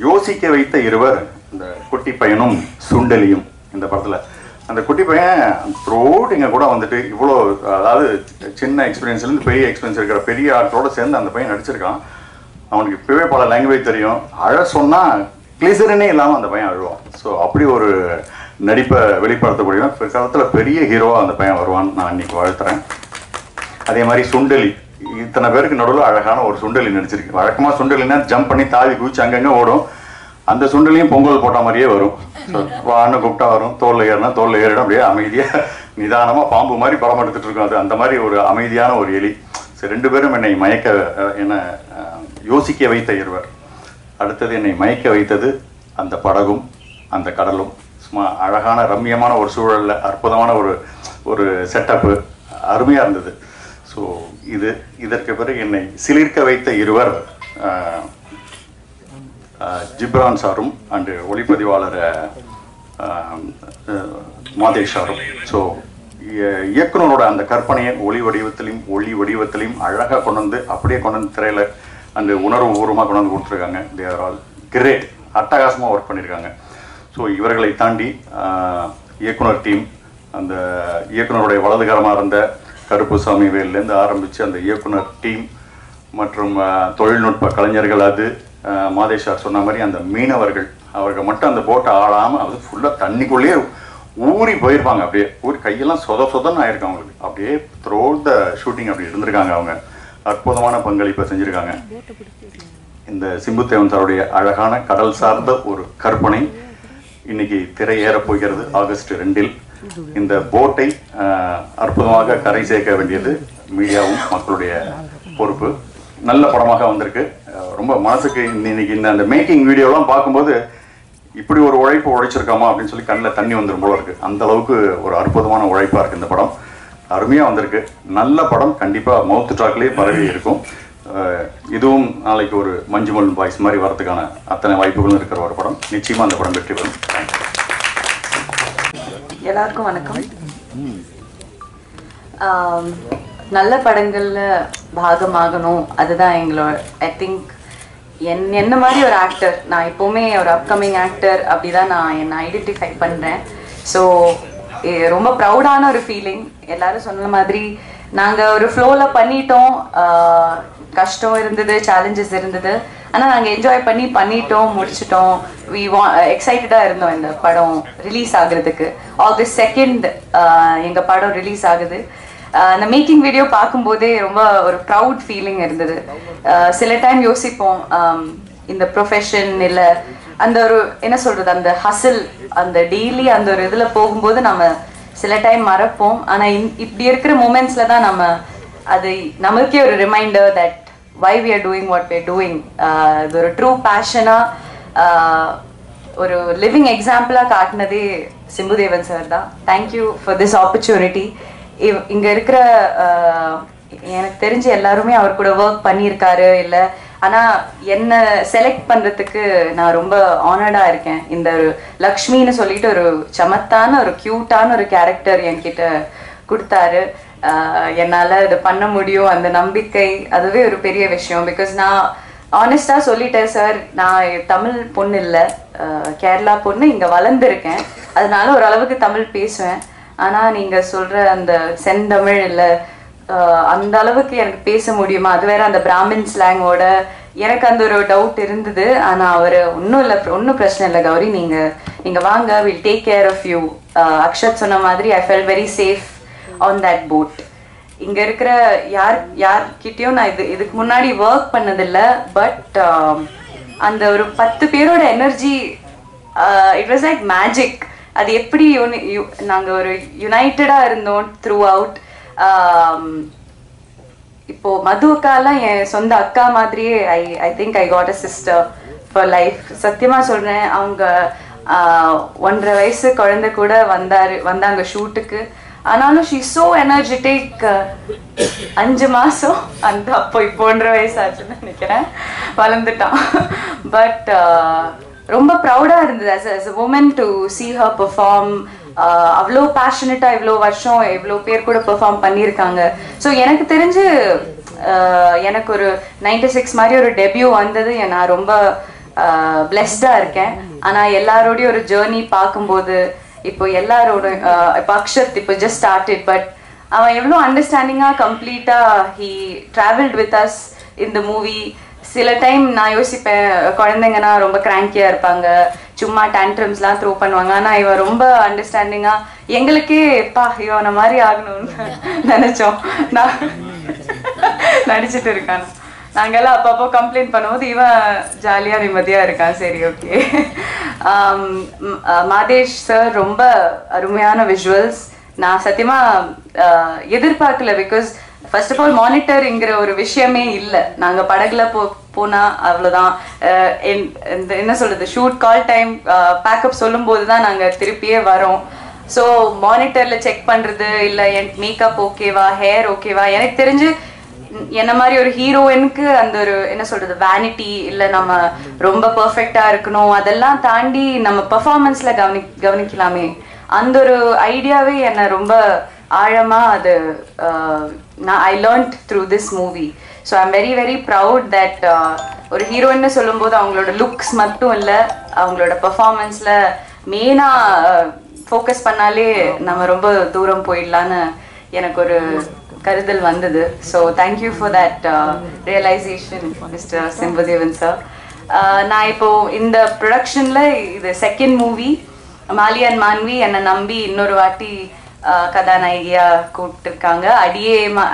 யோசிக்க வைத்த இருவர், இந்த குட்டி பையனும் சுண்டலியும். இந்த படத்தில் அந்த குட்டி பையன் த்ரோட் எங்கள் கூட வந்துட்டு இவ்வளோ, அதாவது சின்ன எக்ஸ்பீரியன்ஸ்லேருந்து பெரிய எக்ஸ்பீரியன்ஸ் இருக்கிற பெரிய ஆட்களோடு சேர்ந்து அந்த பையன் நடிச்சிருக்கான். அவனுக்கு இப்போவே பல லாங்குவேஜ் தெரியும். அழ சொன்னால் கிளிசரனே இல்லாமல் அந்த பையன் அழுவான். ஸோ அப்படி ஒரு நடிப்பை வெளிப்படுத்தக்கூடியவன். பிற்காலத்தில் பெரிய ஹீரோவாக அந்த பையன் வருவான்னு நான் இன்னைக்கு வாழ்த்துறேன். அதே மாதிரி சுண்டலி, இத்தனை பேருக்கு நடுவில் அழகான ஒரு சுண்டலி நடிச்சிருக்கு. வழக்கமாக சுண்டலினா ஜம்ப் பண்ணி தாவி குதிச்சு அங்கங்கே ஓடும். அந்த சுண்டலியும் பொங்கல் போட்ட மாதிரியே வரும். வான்னு கூப்பிட்டா வரும், தோல்ல ஏறினா தோல்ல ஏறிடும். அப்படியே அமைதியாக நிதானமாக பாம்பு மாதிரி படம் எடுத்துட்டு இருக்கும். அது அந்த மாதிரி ஒரு அமைதியான ஒரு எலி. சரி, 2 பேரும் என்னை யோசிக்க வைத்த இருவர். அடுத்தது என்னை மயக்க வைத்தது அந்த படகும் அந்த கடலும். சும்மா அழகான ரம்மியமான ஒரு சூழலில் அற்புதமான ஒரு செட்டப்பு அருமையாக இருந்தது. ஸோ இதற்கு பிறகு என்னை சிலிர்க்க வைத்த இருவர் ஜிப்ரான் சாரும் அண்டு ஒளிப்பதிவாளர் மாதேஷ் சாரும். ஸோ இயக்குனரோட அந்த கற்பனையை ஒளி வடிவத்திலையும் அழகாக கொண்டு வந்து அப்படியே கொண்டு வந்து திரையில் அந்த உணர்வு பூர்வமாக கொண்டு வந்து கொடுத்துருக்காங்க. தே ஆர் ஆல் கிரேட், அட்டகாசமாக ஒர்க் பண்ணியிருக்காங்க. ஸோ இவர்களை தாண்டி இயக்குனர் டீம், அந்த இயக்குனருடைய வலதுகரமாக இருந்த கருப்புசாமி வேலிலேருந்து ஆரம்பித்து அந்த இயக்குனர் டீம் மற்றும் தொழில்நுட்ப கலைஞர்கள், அது மாதேஷ் சார் சொன்ன மாதிரி அந்த மீனவர்கள், அவர்கள் மட்டும் அந்த போட்டை ஆடாமல் அது ஃபுல்லாக தண்ணிக்குள்ளேயே ஊறி போயிருப்பாங்க. அப்படியே ஊறி கையெல்லாம் சொதன்னு ஆயிருக்காங்க அவங்களுக்கு. அப்படியே த்ரூ த ஷூட்டிங் அப்படி இருந்திருக்காங்க. அவங்க அற்புதமான பங்களிப்பை செஞ்சுருக்காங்க. இந்த சிம்புத்தேவன் சாருடைய அழகான கடல் சார்ந்த ஒரு கற்பனை இன்னைக்கு திரையேறப் போகிறது ஆகஸ்ட் 2. இந்த போட்டை அற்புதமாக கரை சேர்க்க வேண்டியது மீடியாவும் மக்களுடைய பொறுப்பு. நல்ல படமாக வந்திருக்கு. ரொம்ப மனசுக்கு இன்னைக்கு அந்த மேக்கிங் வீடியோலாம் பார்க்கும்போது இப்படி ஒரு உழைப்பு உழைச்சிருக்காமா அப்படின்னு சொல்லி கண்ணில் தண்ணி வந்துடும் போல இருக்கு. அந்த அளவுக்கு ஒரு அற்புதமான உழைப்பாக இருக்குது இந்த படம். அருமையாக வந்திருக்கு. நல்ல படம். கண்டிப்பாக மவுத் டாக்லேயே பரவி இருக்கும். இதுவும் நாளைக்கு ஒரு மஞ்சுமல் பாய்ஸ் மாதிரி வரதுக்கான அத்தனை வாய்ப்புகளும் இருக்கிற ஒரு படம். நிச்சயமாக அந்த படம் வெற்றி பெறும். எல்லாருக்கும் வணக்கம். நல்ல படங்களில் பாகமாகணும், அதுதான் எங்களோட ஐ திங்க் என்ன மாதிரி ஒரு ஆக்டர், நான் எப்போவுமே ஒரு அப்கமிங் ஆக்டர் அப்படி தான் நான் என்னை ஐடென்டிஃபை பண்ணுறேன். ஸோ ரொம்ப ப்ரௌடான ஒரு ஃபீலிங். எல்லாரும் சொன்ன மாதிரி நாங்கள் ஒரு ஃப்ளோவில் பண்ணிட்டோம். கஷ்டம் இருந்தது, சேலஞ்சஸ் இருந்தது, ஆனால் நாங்கள் என்ஜாய் பண்ணிட்டோம், முடிச்சிட்டோம். எக்ஸைட்டடாக இருந்தோம் இந்த படம் ரிலீஸ் ஆகுறதுக்கு. ஆகஸ்ட் 2 எங்கள் படம் ரிலீஸ் ஆகுது. அந்த மேக்கிங் வீடியோ பார்க்கும்போதே ரொம்ப ஒரு ப்ரவுட் ஃபீலிங் இருந்தது. சில டைம் யோசிப்போம், இந்த ப்ரொஃபஷன் இல்லை அந்த ஒரு என்ன சொல்கிறது, அந்த ஹசில், அந்த டெய்லி அந்த ஒரு இதில் போகும்போது நம்ம சில டைம் மறப்போம். ஆனால் இப்படி இருக்கிற மூமெண்ட்ஸில் தான் நம்ம அது நமக்கே ஒரு reminder that why we are doing what we are doing. இது ஒரு ட்ரூ பேஷனாக ஒரு லிவிங் எக்ஸாம்பிளாக காட்டினதே சிம்புதேவன் சார் தான். Thank you for this opportunity. இங்கே இருக்கிற எனக்கு தெரிஞ்ச எல்லாருமே அவர் கூட ஒர்க் பண்ணியிருக்காரு இல்லை, ஆனால் என்னை செலக்ட் பண்ணுறதுக்கு நான் ரொம்ப ஆனர்டாக இருக்கேன். இந்த ஒரு லக்ஷ்மின்னு சொல்லிட்டு ஒரு சமத்தான ஒரு க்யூட்டான ஒரு கேரக்டர் என்கிட்ட கொடுத்தாரு. என்னால் இது பண்ண முடியும், அந்த நம்பிக்கை அதுவே ஒரு பெரிய விஷயம். பிகாஸ் நான் ஆனஸ்டாக சொல்லிட்டேன் சார், நான் தமிழ் பொண்ணு இல்லை, கேரளா பொண்ணு, இங்கே வளர்ந்துருக்கேன், அதனால ஓரளவுக்கு தமிழ் பேசுவேன். ஆனால் நீங்கள் சொல்கிற அந்த செந்தமிழ் இல்லை, அந்த அளவுக்கு எனக்கு பேச முடியுமா, அது வேற அந்த பிராமின் ஸ்லாங்கோட, எனக்கு அந்த ஒரு டவுட் இருந்தது. ஆனால் அவர் ஒன்றும் பிரச்சனை இல்லை கௌரி, நீங்கள் வாங்க, will take care of you. Akshat சொன்ன மாதிரி I felt very safe on that boat. இங்கே இருக்கிற யார்கிட்டையும் நான் இதுக்கு முன்னாடி ஒர்க் பண்ணதில்லை. பட் அந்த ஒரு 10 பேரோட energy, it was like magic. அது எப்படி நாங்கள் ஒரு யுனைட்டடாக இருந்தோம் த்ரூ அவுட். இப்போ மதுவுக்காலாம் என் சொந்த அக்கா மாதிரியே I think I got a sister for life. சத்தியமாக சொல்கிறேன், அவங்க 1.5 வயசு குழந்தை கூட வந்தாங்க ஷூட்டுக்கு. ஆனாலும் ஷீ சோ எனர்ஜெட்டிக். 5 மாதம் அந்த அப்போ இப்போ 1.5 வயசு ஆச்சுன்னு நினைக்கிறேன், வளர்ந்துட்டான். பட் ரொம்ப ப்ரௌடாக இருந்தது as a woman to see her perform. அவ்வளோ பேஷனட்டாக இவ்வளோ வருஷம் இவ்வளோ பேர் கூட பெர்ஃபார்ம் பண்ணியிருக்காங்க. ஸோ எனக்கு தெரிஞ்சு எனக்கு ஒரு 96 மாதிரி ஒரு டெபியூ வந்தது, நான் ரொம்ப பிளெஸ்டாக இருக்கேன். ஆனால் எல்லாரோடையும் ஒரு ஜேர்னி பார்க்கும்போது இப்போ எல்லாரோட இப்போ அக்ஷத் இப்போ ஜஸ்ட் ஸ்டார்டட், பட் அவன் எவ்வளோ அண்டர்ஸ்டாண்டிங்காக கம்ப்ளீட்டாக he travelled with us in the movie. சில டைம் நான் யோசிப்பேன், குழந்தைங்கன்னா ரொம்ப கிராங்கியாக இருப்பாங்க, சும்மா டேண்ட்ரம்ஸ்லாம் த்ரோ பண்ணுவாங்க. ஆனால் இவன் ரொம்ப அண்டர்ஸ்டாண்டிங்காக, எங்களுக்கே இவனை மாதிரி ஆகணும்னு நினச்சோம். நான் நடிச்சுட்டு இருக்கான், நாங்கெல்லாம் அப்பப்போ கம்ப்ளைண்ட் பண்ணும்போது இவன் ஜாலியாக நிம்மதியாக இருக்கான். சரி, ஓகே. மாதேஷ் சார் ரொம்ப அருமையான விஷுவல்ஸ். நான் சத்தியமாக எதிர்பார்க்கல. பிகாஸ் ஃபர்ஸ்ட் ஆஃப் ஆல் மானிட்டருங்கிற ஒரு விஷயமே இல்லை. நாங்கள் படகுல போனா அவ்வளோதான். என்ன சொல்றது, ஷூட் கால் டைம் பேக்கப் சொல்லும்போது தான் நாங்கள் திருப்பியே வரோம். ஸோ மானிட்டரில் செக் பண்ணுறது, இல்லை என் மேக்கப் ஓகேவா, ஹேர் ஓகேவா, எனக்கு தெரிஞ்சு என்ன மாதிரி ஒரு ஹீரோயினுக்கு அந்த ஒரு என்ன சொல்றது வேனிட்டி, இல்லை நம்ம ரொம்ப பர்ஃபெக்டாக இருக்கணும், அதெல்லாம் தாண்டி நம்ம பெர்ஃபார்மன்ஸில் கவனிக்கலாமே, அந்த ஒரு ஐடியாவே என்னை ரொம்ப ஆழமாக அது I learned through this movie. So I am very very proud that ஒரு ஹீரோயின்னு சொல்லும்போது அவங்களோட லுக்ஸ் மட்டும் இல்லை, அவங்களோட பெர்ஃபார்மன்ஸில் மெயினாக ஃபோக்கஸ் பண்ணாலே நம்ம ரொம்ப தூரம் போயிடலான்னு எனக்கு ஒரு கருதல் வந்தது. So thank you for that realisation mister Simbudevan sir. நான் இப்போது இந்த ப்ரொடக்ஷனில் இது second movie. Mali and Manvi என்னை நம்பி இன்னொரு வாட்டி கதாநாயகியா கூப்பிட்டுருக்காங்க.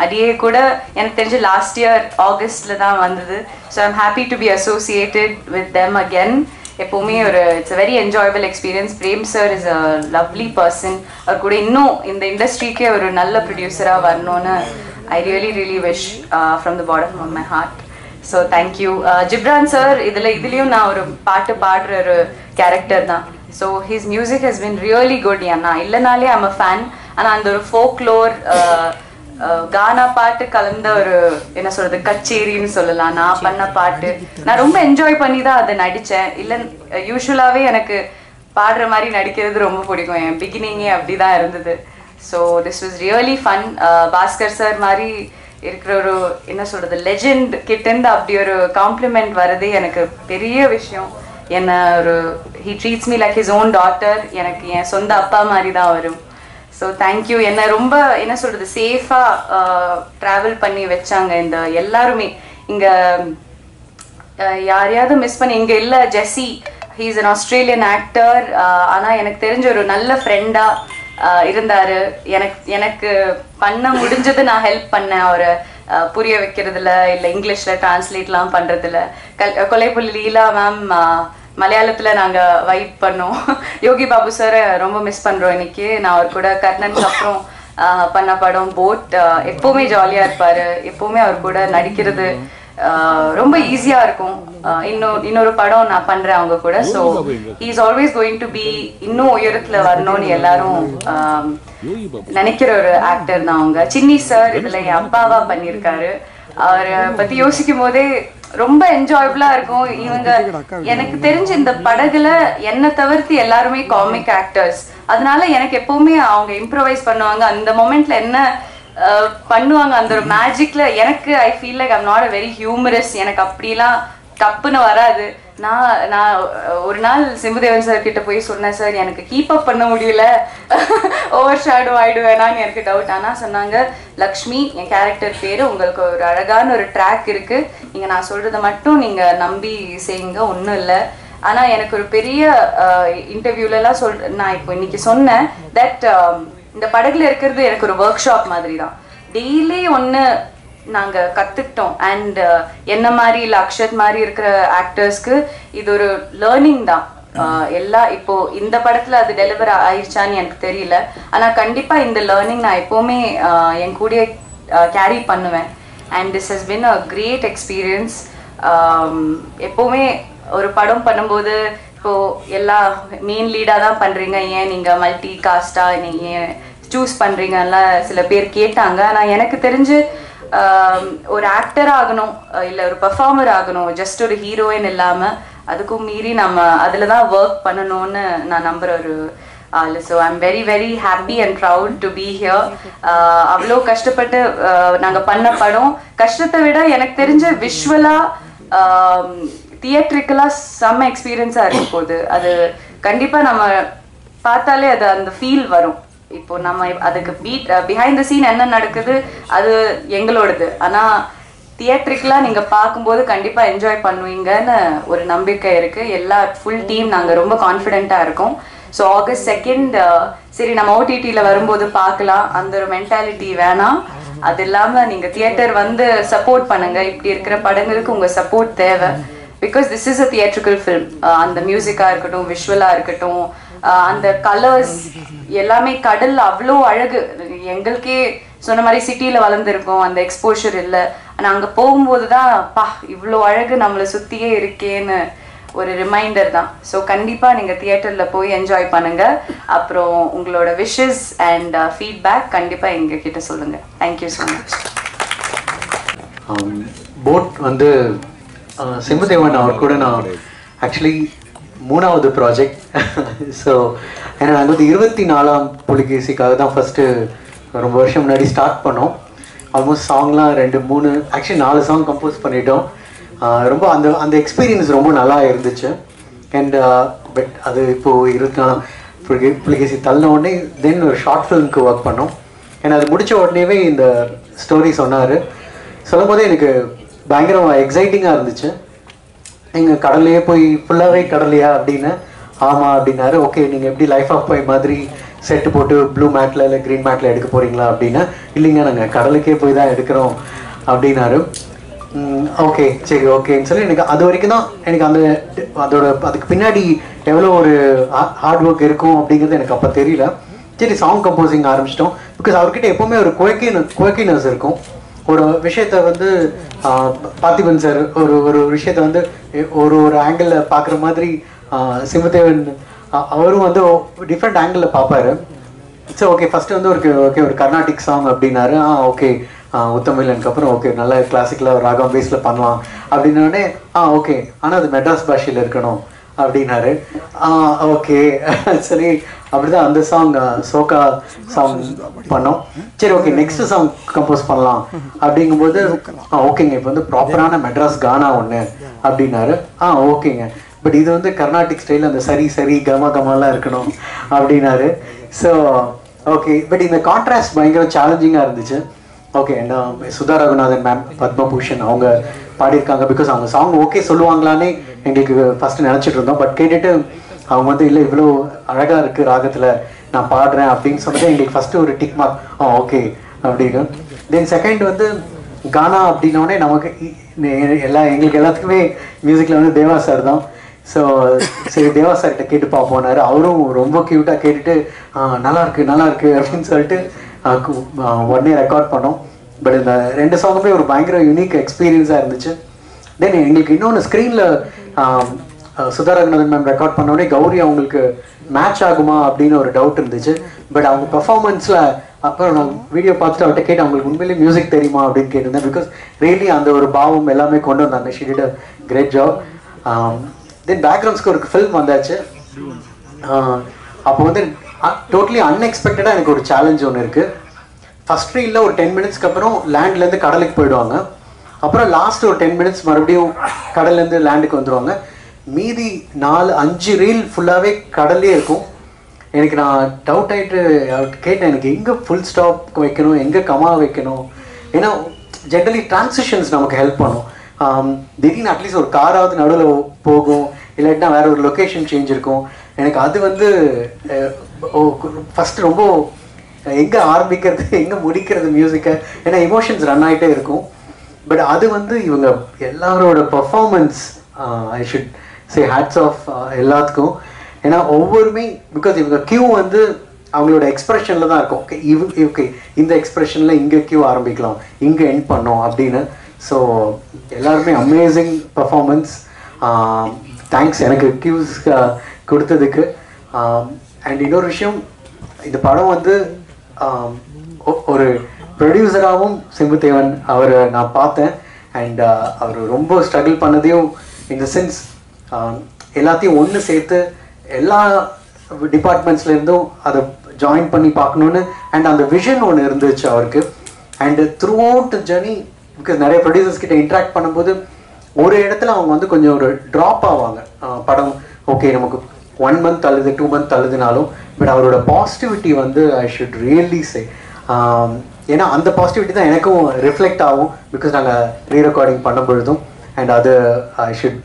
அடியே கூட எனக்கு தெரிஞ்சு லாஸ்ட் இயர் ஆகஸ்டில் தான் வந்தது. So I'm happy to be associated with them again. எப்போவுமே ஒரு it's a very enjoyable experience. Prem sir is a lovely person. அவர் கூட இன்னும் இந்த இண்டஸ்ட்ரிக்கே ஒரு நல்ல ப்ரொடியூசராக வரணும்னு I really wish from the bottom of my heart. So thank you. Ghibran sir இதுலேயும் நான் ஒரு பாட்டு பாடுற ஒரு கேரக்டர் தான். So his music has been really good. நான் இல்லைனாலே ஐம் அ ஃபேன். ஆனால் அந்த ஒரு ஃபோக்லோர் கானா பாட்டு கலந்த ஒரு என்ன சொல்றது கச்சேரின்னு சொல்லலாம். நான் பண்ண பாட்டு நான் ரொம்ப என்ஜாய் பண்ணி தான் அதை நடித்தேன். இல்லை யூஸ்வலாகவே எனக்கு பாடுற மாதிரி நடிக்கிறது ரொம்ப பிடிக்கும். என் பிகினிங்கே அப்படி தான் இருந்தது. So this was really fun. Bhaskar sir மாதிரி இருக்கிற ஒரு என்ன சொல்றது லெஜெண்ட் கிட்டேருந்து அப்படி ஒரு காம்ப்ளிமெண்ட் வர்றதே எனக்கு பெரிய விஷயம். என்ன ஒரு he treats me like his own daughter. எனக்கு என் சொந்த அப்பா மாதிரி தான் வரும். So thank you. என்னை ரொம்ப என்ன சொல்கிறது சேஃபாக ட்ராவல் பண்ணி வச்சாங்க இந்த எல்லாருமே. இங்கே யாரையாவது மிஸ் பண்ணி இங்கே இல்லை. Jesse, he is an Australian actor. ஆனால் எனக்கு தெரிஞ்ச ஒரு நல்ல ஃப்ரெண்டாக இருந்தார். எனக்கு பண்ண முடிஞ்சது நான் ஹெல்ப் பண்ணேன். அவரை புரிய வைக்கிறதுல, இல்லை இங்கிலீஷில் டிரான்ஸ்லேட்லாம் பண்ணுறதுல. கொலைப்புள்ளி லீலா மேம் மலையாளத்தில் நாங்கள் வைப் பண்ணோம். யோகி பாபு சாரை ரொம்ப மிஸ் பண்ணுறோம் இன்னைக்கு. நான் அவர் கூட கர்ணனுக்கு அப்புறம் பண்ண படம் போட். எப்போவுமே ஜாலியாக இருப்பார். எப்போவுமே அவர் கூட நடிக்கிறது ரொம்ப ஈஸியாக இருக்கும். இன்னொரு படம் நான் பண்ணுறேன் அவங்க கூட. So he is always going to be இன்னும் உயரத்தில் வரணும்னு எல்லாரும் நினைக்கிற ஒரு ஆக்டர் தான் அவங்க. சின்னி சார் இதில் என் அப்பாவா பண்ணியிருக்காரு. அவரை பற்றி யோசிக்கும் போதே ரொம்ப என்ஜாயபிளா இருக்கும். இவங்க எனக்கு தெரிஞ்ச இந்த படகுல என்ன தவிர்த்து எல்லாருமே காமிக் ஆக்டர்ஸ். அதனால எனக்கு எப்பவுமே அவங்க இம்ப்ரோவைஸ் பண்ணுவாங்க. அந்த மொமெண்ட்ல என்ன பண்ணுவாங்க, அந்த ஒரு மேஜிக்ல எனக்கு I feel like I'm not a very humorous. எனக்கு அப்படிலாம் தப்புன்னு வராது. நான் ஒரு நாள் சிம்புதேவன் சார் கிட்ட போய் சொன்னேன், சார் எனக்கு கீப் அப் பண்ண முடியல, ஓவர் ஷேடோ ஆயிடுவேனான்னு எனக்கு டவுட். ஆனால் சொன்னாங்க, லக்ஷ்மி என் கேரக்டர் பேர், உங்களுக்கு ஒரு அழகான ஒரு ட்ராக் இருக்கு, நீங்கள் நான் சொல்றதை மட்டும் நீங்கள் நம்பி செய்யுங்க, ஒன்றும் இல்லை. ஆனால் எனக்கு ஒரு பெரிய இன்டர்வியூலலாம் நான் இப்போ இன்னைக்கு சொன்னேன் தட் இந்த படகுல இருக்கிறது எனக்கு ஒரு ஒர்க் ஷாப் மாதிரி தான். டெய்லி ஒன்று நாங்கள் கற்றுக்கிட்டோம். அண்ட் என்ன மாதிரி இல்லை அக்ஷத் மாதிரி இருக்கிற ஆக்டர்ஸ்க்கு இது ஒரு லேர்னிங் தான். இப்போ இந்த படத்தில் அது டெலிவர் ஆயிடுச்சான்னு எனக்கு தெரியல. ஆனால் கண்டிப்பாக இந்த லேர்னிங் நான் எப்போவுமே என் கூடிய கேரி பண்ணுவேன். And this has been a great experience. எப்போவுமே ஒரு படம் பண்ணும்போது இப்போது எல்லா மெயின் லீடாக தான் பண்ணுறீங்க, ஏன் நீங்கள் மல்டி காஸ்டாக நீங்கள் ஏன் சூஸ் பண்ணுறீங்கலாம் சில பேர் கேட்டாங்க. ஆனால் எனக்கு தெரிஞ்சு ஒரு ஆக்டர் ஆகணும், இல்லை ஒரு பர்ஃபார்மர் ஆகணும், ஜஸ்ட் ஒரு ஹீரோயின் இல்லாமல் அதுக்கும் மீறி நம்ம அதில் தான் ஒர்க் பண்ணணும்னு நான் நம்புகிற ஒரு ஆள். So I am very very happy and proud to be here. அவ்வளோ கஷ்டப்பட்டு நாங்கள் பண்ண படம், கஷ்டத்தை விட எனக்கு தெரிஞ்ச விஷுவலாக தியேட்ரிக்கலாக செம்ம எக்ஸ்பீரியன்ஸாக இருக்க போகுது. அது கண்டிப்பாக நம்ம பார்த்தாலே அது அந்த ஃபீல் வரும். இப்போ நம்ம அதுக்கு பிஹைண்ட் த சீன் என்ன நடக்குது அது எங்களோடது. ஆனால் தியேட்ரிக்கலாக நீங்கள் பார்க்கும்போது கண்டிப்பாக என்ஜாய் பண்ணுவீங்கன்னு ஒரு நம்பிக்கை இருக்குது. எல்லா ஃபுல் டீம் நாங்கள் ரொம்ப கான்ஃபிடென்ட்டாக இருக்கோம். ஸோ August 2 சரி நம்ம ஓடிடியில் வரும்போது பார்க்கலாம், அந்த ஒரு மென்டாலிட்டி வேணாம். அது இல்லாமல் நீங்கள் தியேட்டர் வந்து சப்போர்ட் பண்ணுங்கள். இப்படி இருக்கிற படங்களுக்கு உங்கள் சப்போர்ட் தேவை. Because this is a theatrical film. அந்த மியூசிக்காக இருக்கட்டும், விஷுவலாக இருக்கட்டும், அந்த கலர்ஸ் எல்லாமே கடல் அவ்வளோ அழகு. எங்களுக்கே சொன்ன மாதிரி சிட்டியில் வளர்ந்துருக்கோம், அந்த எக்ஸ்போஷர் இல்லை. ஆனால் அங்கே போகும்போது தான் பா இவ்வளோ அழகு நம்மளை சுற்றியே இருக்கேன்னு ஒரு ரிமைண்டர் தான். ஸோ கண்டிப்பாக நீங்கள் தியேட்டரில் போய் என்ஜாய் பண்ணுங்கள். அப்புறம் உங்களோட விஷஸ் அண்ட் ஃபீட்பேக் கண்டிப்பாக எங்ககிட்ட சொல்லுங்கள். Thank you so much. போட் வந்து சிம்புதேவன் அவர் கூட நான் ஆக்சுவலி 3வது ப்ராஜெக்ட். ஸோ ஏன்னா நாங்கள் வந்து 24ஆம் புலிகேசிக்காக தான் ஃபஸ்ட்டு ரொம்ப வருஷம் முன்னாடி ஸ்டார்ட் பண்ணோம். ஆல்மோஸ்ட் சாங்லாம் 2-3 ஆக்சுவலி 4 சாங் கம்போஸ் பண்ணிட்டோம். ரொம்ப அந்த எக்ஸ்பீரியன்ஸ் ரொம்ப நல்லா இருந்துச்சு. அண்ட் பட் அது இப்போது 24 புலிகேசி தள்ளின உடனே தென் ஒரு ஷார்ட் ஃபிலிம்க்கு ஒர்க் பண்ணோம். ஏன்னா அது முடித்த உடனேவே இந்த ஸ்டோரி சொன்னார். சொல்லும் போதே எனக்கு பயங்கரம் எக்ஸைட்டிங்காக இருந்துச்சு. நீங்கள் கடல்லையே போய் ஃபுல்லாகவே கடலையா அப்படின்னு. ஆமாம் அப்படின்னாரு. ஓகே நீங்கள் எப்படி லைஃப் ஆஃப் பை மாதிரி செட்டு போட்டு ப்ளூ மேட்டில் இல்லை க்ரீன் மேட்டில் எடுக்க போகிறீங்களா அப்படின்னா, இல்லைங்க நாங்கள் கடலுக்கே போய் தான் எடுக்கிறோம் அப்படின்னாரு. ஓகே சரி ஓகேன்னு சொல்லி எனக்கு அது வரைக்கும் தான் எனக்கு அதுக்கு பின்னாடி எவ்வளோ ஒரு ஹார்ட் ஒர்க் இருக்கும் அப்படிங்கிறது எனக்கு அப்போ தெரியல. சரி சாங் கம்போசிங் ஆரம்பிச்சிட்டோம். பிகாஸ் அவர்கிட்ட எப்போவுமே ஒரு குவக்கினஸ் இருக்கும். ஒரு விஷயத்த வந்து பார்த்திபன் சார் ஒரு விஷயத்த வந்து ஒரு ஆங்கிளில் பார்க்குற மாதிரி சிம்புதேவன் அவரும் வந்து டிஃப்ரெண்ட் ஆங்கிளில் பார்ப்பாரு. சரி ஓகே ஃபஸ்ட்டு வந்து ஒரு கர்நாடிக் சாங் அப்படின்னாரு. ஓகே உத்தமிழனுக்கு அப்புறம் ஓகே நல்லா கிளாசிக்கில் ராகம் பேஸில் பண்ணலாம் அப்படின்னோடனே ஓகே ஆனால் அது மெட்ராஸ் பாஷையில் இருக்கணும் அப்படின்னாரு. ஓகே சரி அப்படிதான் அந்த சாங் சோகா சாங் பண்ணோம். சரி ஓகே நெக்ஸ்ட் சாங் கம்போஸ் பண்ணலாம் அப்படிங்கும்போது ஓகேங்க இப்போ வந்து ப்ராப்பரான மெட்ராஸ் கானா ஒன்று அப்படின்னாரு. ஓகேங்க பட் இது வந்து கர்நாடிக் ஸ்டைல் அந்த சரி கமலாம் இருக்கணும் அப்படின்னாரு. ஸோ ஓகே பட் இந்த கான்ட்ராஸ்ட் பயங்கர சேலஞ்சிங்காக இருந்துச்சு. Okay and Sudha Ragunathan ma'am Padma Bhushan அவங்க பாடியிருக்காங்க. பிகாஸ் அவங்க சாங் ஓகே சொல்லுவாங்களான்னே எங்களுக்கு ஃபஸ்ட்டு நினச்சிட்டு இருந்தோம். பட் கேட்டுட்டு அவங்க வந்து இல்லை இவ்வளோ அழகாக இருக்குது ராகத்தில் நான் பாடுறேன் அப்படின்னு சொன்னது எங்களுக்கு ஃபஸ்ட்டு ஒரு டிக் மார்க் ஓகே அப்படின்னு. தென் செகண்ட் வந்து கானா அப்படின்னோடனே நமக்கு எங்களுக்கு எல்லாத்துக்குமே மியூசிக்கில் வந்து தேவா சார் தான். ஸோ சரி தேவா சார்கிட்ட கேட்டு பார்ப்போனாரு. அவரும் ரொம்ப க்யூட்டாக கேட்டுட்டு நல்லா இருக்கு அப்படின்னு சொல்லிட்டு உடனே ரெக்கார்ட் பண்ணோம். பட் இந்த 2 சாங்குமே ஒரு பயங்கர யூனிக் எக்ஸ்பீரியன்ஸாக இருந்துச்சு. தென் எங்களுக்கு இன்னொன்று ஸ்க்ரீனில் சுதா ரகுநாதன் மேம் ரெக்கார்ட் பண்ணோடனே கௌரி அவங்களுக்கு மேட்ச் ஆகுமா அப்படின்னு ஒரு டவுட் இருந்துச்சு. பட் அவங்க பெர்ஃபார்மன்ஸில் அப்புறம் நான் வீடியோ பார்த்துட்டு அவர்கிட்ட கேட்டு அவங்களுக்கு உண்மையிலேயே மியூசிக் தெரியுமா அப்படின்னு கேட்டிருந்தேன். பிகாஸ் ரியலி அந்த ஒரு பாவம் எல்லாமே கொண்டு வந்தாங்க. She did a great job. Then background ஸ்கோருக்கு ஃபில்ம் வந்தாச்சு. அப்போ வந்து டோட்டலி அன்எக்ஸ்பெக்டடாக எனக்கு ஒரு சேலஞ்ச் ஒன்று இருக்குது. ஃபஸ்ட் ரீலில் ஒரு 10 மினிட்ஸ்க்கு அப்புறம் லேண்ட்லேருந்து கடலுக்கு போயிடுவாங்க. அப்புறம் லாஸ்ட் ஒரு 10 மினிட்ஸ் மறுபடியும் கடல்லேருந்து லேண்டுக்கு வந்துடுவாங்க. மீதி 4-5 ரீல் ஃபுல்லாகவே கடல்லே இருக்கும். எனக்கு நான் டவுட் ஆகிட்டு கேட்டேன் எனக்கு எங்கே ஃபுல் ஸ்டாப் வைக்கணும் எங்கே கமா வைக்கணும். ஏன்னா ஜென்ரலி டிரான்சிஷன்ஸ் நமக்கு ஹெல்ப் பண்ணும். திடீர்னு அட்லீஸ்ட் ஒரு காராவது நடுவில் போகும், இல்லாட்டினா வேறு ஒரு லொக்கேஷன் சேஞ்ச் இருக்கும். எனக்கு அது வந்து ஃபஸ்ட்டு ரொம்ப எங்கே ஆரம்பிக்கிறது எங்கே முடிக்கிறது மியூசிக்கை, ஏன்னா எமோஷன்ஸ் ரன் ஆகிட்டே இருக்கும். பட் அது வந்து இவங்க எல்லாரோட performance I should say hats off எல்லாத்துக்கும். ஏன்னா ஒவ்வொருமே பிகாஸ் இவங்க கியூ வந்து அவங்களோட எக்ஸ்பிரஷனில் தான் இருக்கும். ஓகே இந்த எக்ஸ்பிரஷனில் இங்கே கியூ ஆரம்பிக்கலாம் இங்கே எண்ட் பண்ணோம் அப்படின்னு. ஸோ எல்லாருமே அமேசிங் பர்ஃபார்மன்ஸ். தேங்க்ஸ் எனக்கு கியூஸ் கொடுத்ததுக்கு. அண்ட் இன்னொரு விஷயம், இந்த படம் வந்து ஒரு ப்ரொடியூசராகவும் சிம்புதேவன் அவரை நான் பார்த்தேன். அண்ட் அவர் ரொம்ப ஸ்ட்ரகிள் பண்ணதையும் இந்த சென்ஸ் எல்லாத்தையும் ஒன்று சேர்த்து எல்லா டிபார்ட்மெண்ட்ஸ்லேருந்தும் அதை ஜாயின் பண்ணி பார்க்கணுன்னு அண்ட் அந்த விஷன் ஒன்று இருந்துச்சு அவருக்கு. And through out journey because நிறைய ப்ரொடியூசர்ஸ் கிட்ட இன்ட்ராக்ட் பண்ணும்போது ஒரு இடத்துல அவங்க வந்து கொஞ்சம் ஒரு ட்ராப் ஆவாங்க. படம் ஓகே நமக்கு 1 மந்த் அல்லது 2 மந்த் அழுதுனாலும் பட் அவரோட பாசிட்டிவிட்டி வந்து ஐ ஷுட் ரியலி சே. ஏன்னா அந்த பாசிட்டிவிட்டி தான் எனக்கும் ரிஃப்ளெக்ட் ஆகும் பிகாஸ் நாங்கள் ரீ ரெக்கார்டிங் பண்ணும் பொழுதும். அண்ட் அது I should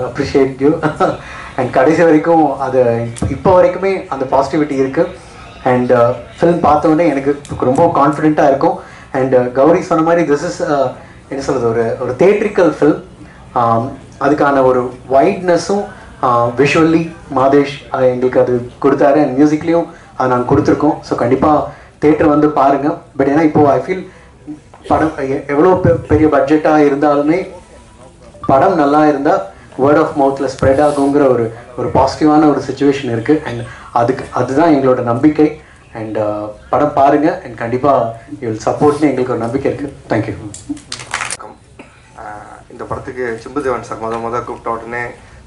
appreciate you. And கடைசி வரைக்கும் அது இப்போ வரைக்குமே அந்த பாசிட்டிவிட்டி இருக்குது. அண்ட் ஃபிலிம் பார்த்தோன்னே எனக்கு ரொம்ப கான்ஃபிடென்ட்டாக இருக்கும். அண்ட் கௌரி சொன்ன மாதிரி திஸ் இஸ் என்ன சொல்கிறது ஒரு தேட்ரிக்கல் ஃபில்ம். அதுக்கான ஒரு வைட்னஸும் விஷுவல்லி மாதேஷ் எங்களுக்கு அது கொடுத்தாரு. அண்ட் மியூசிக்லேயும் அதை நாங்கள் கொடுத்துருக்கோம். ஸோ கண்டிப்பாக தேட்டர் வந்து பாருங்கள். பட் ஏன்னா இப்போது ஐ ஃபீல் படம் எவ்வளோ பெரிய பட்ஜெட்டாக இருந்தாலுமே படம் நல்லா இருந்தால் வேர்ட் ஆஃப் மவுத்தில் ஸ்ப்ரெட் ஆகுங்கிற ஒரு பாசிட்டிவான ஒரு சுச்சுவேஷன் இருக்குது. அண்ட் அதுதான் எங்களோட நம்பிக்கை. அண்ட் படம் பாருங்கள் அண்ட் கண்டிப்பாக யூ வில் சப்போர்ட்னு எங்களுக்கு ஒரு நம்பிக்கை இருக்குது. தேங்க்யூ. இந்த படத்துக்கு சிம்புதேவன் சார் முதல் கூப்பிட்ட உடனே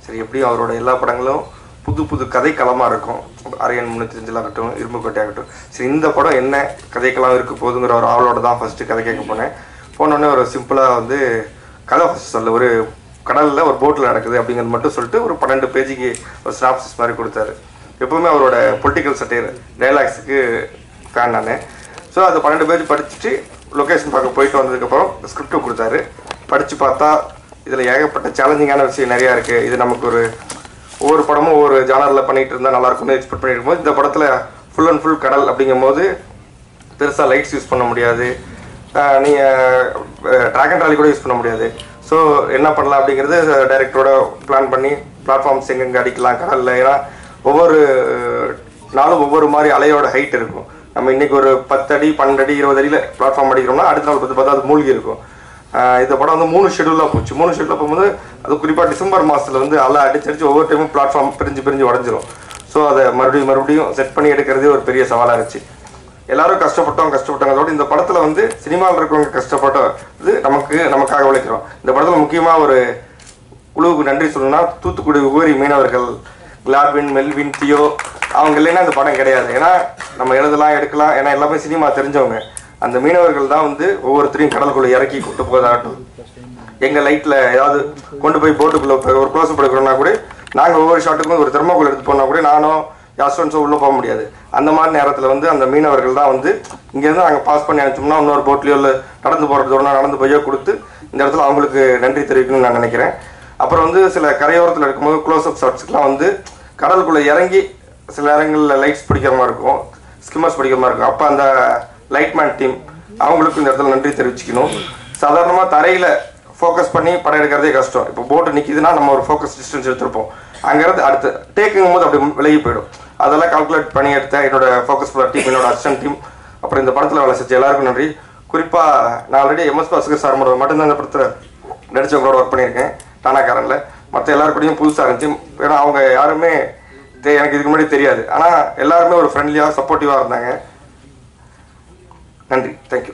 சரி எப்படியும் அவரோட எல்லா படங்களும் புது புது கதைக்களமாக இருக்கும். அரியன் 305 ஆகட்டும், இரும்புக்கோட்டை ஆகட்டும். சரி இந்த படம் என்ன கதைக்களம் இருக்க போதுங்கிற ஒரு ஆவலோட தான் ஃபஸ்ட்டு கதை கேட்க போனேன். போனோடனே ஒரு சிம்பிளாக வந்து கதை ஃபஸ்ட் சொல்ல ஒரு கடலில் ஒரு போட்டில் நடக்குது அப்படிங்கிறது மட்டும் சொல்லிட்டு ஒரு 12 பேஜுக்கு ஒரு ஸ்னாப்சிஸ் மாதிரி கொடுத்தாரு. எப்போவுமே அவரோட பொலிட்டிக்கல் சட்டையர் டைலாக்ஸுக்கு ஃபேன் நான். ஸோ அது 12 பேஜ் படிச்சுட்டு லொக்கேஷன் பார்க்க போயிட்டு வந்ததுக்கப்புறம் ஸ்கிரிப்டும் கொடுத்தாரு. படித்து பார்த்தா இதில் ஏகப்பட்ட சேலஞ்சிங்கான விஷயம் நிறையா இருக்குது. இது நமக்கு ஒவ்வொரு படமும் ஒவ்வொரு ஜானரில் பண்ணிகிட்டு இருந்தால் நல்லாயிருக்கும்னு எக்ஸ்பெக்ட் பண்ணிட்டு இருக்கும்போது இந்த படத்தில் ஃபுல் அண்ட் ஃபுல் கடல் அப்படிங்கும் போது பெருசாக லைட்ஸ் யூஸ் பண்ண முடியாது, நீங்கள் ட்ராகன் ட்ராலி கூட யூஸ் பண்ண முடியாது. ஸோ என்ன பண்ணலாம் அப்படிங்கிறது டைரக்டரோட பிளான் பண்ணி பிளாட்ஃபார்ம்ஸ் எங்கெங்கே அடிக்கலாம் கடலில். ஏன்னா ஒவ்வொரு நாளும் ஒவ்வொரு மாதிரி அலையோட ஹைட் இருக்கும். நம்ம இன்றைக்கி ஒரு 10 அடி 12 அடி 20 அடியில் பிளாட்ஃபார்ம் அடிக்கிறோம்னா அடுத்த நாள் பார்த்தா அது மூழ்கி இருக்கும். இந்த படம் வந்து 3 ஷெடியூலாக போச்சு. 3 ஷெடியூலாக போகும்போது அது குறிப்பாக டிசம்பர் மாதத்தில் வந்து அலை அடிச்சடிச்சு ஒவ்வொரு டைமும் பிளாட்ஃபார்ம் பிரிஞ்சு உடஞ்சிரும். ஸோ அதை மறுபடியும் செட் பண்ணி எடுக்கிறதே ஒரு பெரிய சவாலாக இருந்துச்சு. எல்லாரும் கஷ்டப்பட்டவங்களோட இந்த படத்தில் வந்து சினிமாவில் இருக்கிறவங்க கஷ்டப்பட்ட இது நமக்காக உழைக்கிறோம். இந்த படத்தில் முக்கியமாக ஒரு குழுவுக்கு நன்றி சொல்லணும்னா தூத்துக்குடி உபரி மீனவர்கள் கிளாட்வின், மெல்வின், தியோ அவங்க இல்லைன்னா இந்த படம் கிடையாது. ஏன்னா நம்ம எழுதலாம் எடுக்கலாம், ஏன்னா எல்லாமே சினிமா தெரிஞ்சவங்க. அந்த மீனவர்கள் தான் வந்து ஒவ்வொருத்தரையும் கடலுக்குள்ளே இறக்கி கூட்டு போதாகட்டும், எங்கள் லைட்டில் ஏதாவது கொண்டு போய் போட்டுக்குள்ளே ஒரு க்ளோஸ்அப் எடுக்கிறோன்னா கூட நாங்கள் ஒவ்வொரு ஷாட்டுக்கும் ஒரு தெர்மோக்குள் எடுத்து போனால் கூட நானும் யாஸ்டன்ஸோ உள்ளே போக முடியாது. அந்த மாதிரி நேரத்தில் வந்து அந்த மீனவர்கள் தான் வந்து இங்கேருந்து நாங்கள் பாஸ் பண்ணி அனுப்பிச்சோம்னா இன்னொரு போட்லேயோ இல்லை நடந்து போகிறது தூரம் நடந்து போயோ கொடுத்து இந்த இடத்துல அவங்களுக்கு நன்றி தெரிவிக்கணும்னு நான் நினைக்கிறேன். அப்புறம் வந்து சில கரையோரத்தில் இருக்கும்போது க்ளோஸ்அப் ஷாட்ஸ்க்குலாம் வந்து கடலுக்குள்ளே இறங்கி சில இடங்களில் லைட்ஸ் பிடிக்கிற மாதிரி இருக்கும், ஸ்கிம்மர்ஸ் பிடிக்கிற மாதிரி இருக்கும். அப்போ அந்த லைட்மேன் டீம் அவங்களுக்கும் இந்த இடத்துல நன்றி தெரிவிச்சுக்கணும். சாதாரணமாக தரையில் ஃபோக்கஸ் பண்ணி படம் எடுக்கிறதே கஷ்டம். இப்போ போட்டு நிற்கிதுன்னா நம்ம ஒரு ஃபோக்கஸ் டிஸ்டன்ஸ் எடுத்துருப்போம், அங்கேருந்து அடுத்து டேக்குங்கும் போது அப்படி விலகி போயிடும். அதெல்லாம் கால்குலேட் பண்ணி எடுத்த என்னோட ஃபோக்கஸ் டீம், என்னோட அசிஸ்டன்ட் டீம், அப்புறம் இந்த படத்தில் வேலை செஞ்ச எல்லாருக்கும் நன்றி. குறிப்பாக நான் ஆல்ரெடி MS பாஸ்கர் சார் மட்டும்தான் இந்த படத்தில் நடித்தவங்களோட ஒர்க் பண்ணியிருக்கேன் டானாக்காரனில். மற்ற எல்லாருக்கூடையும் புதுசாக இருந்துச்சு. ஏன்னா அவங்க யாருமே எனக்கு இதுக்கு முன்னாடி தெரியாது. ஆனால் எல்லாருமே ஒரு ஃப்ரெண்ட்லியாக சப்போர்ட்டிவாக இருந்தாங்க. நன்றி, தேங்க்யூ.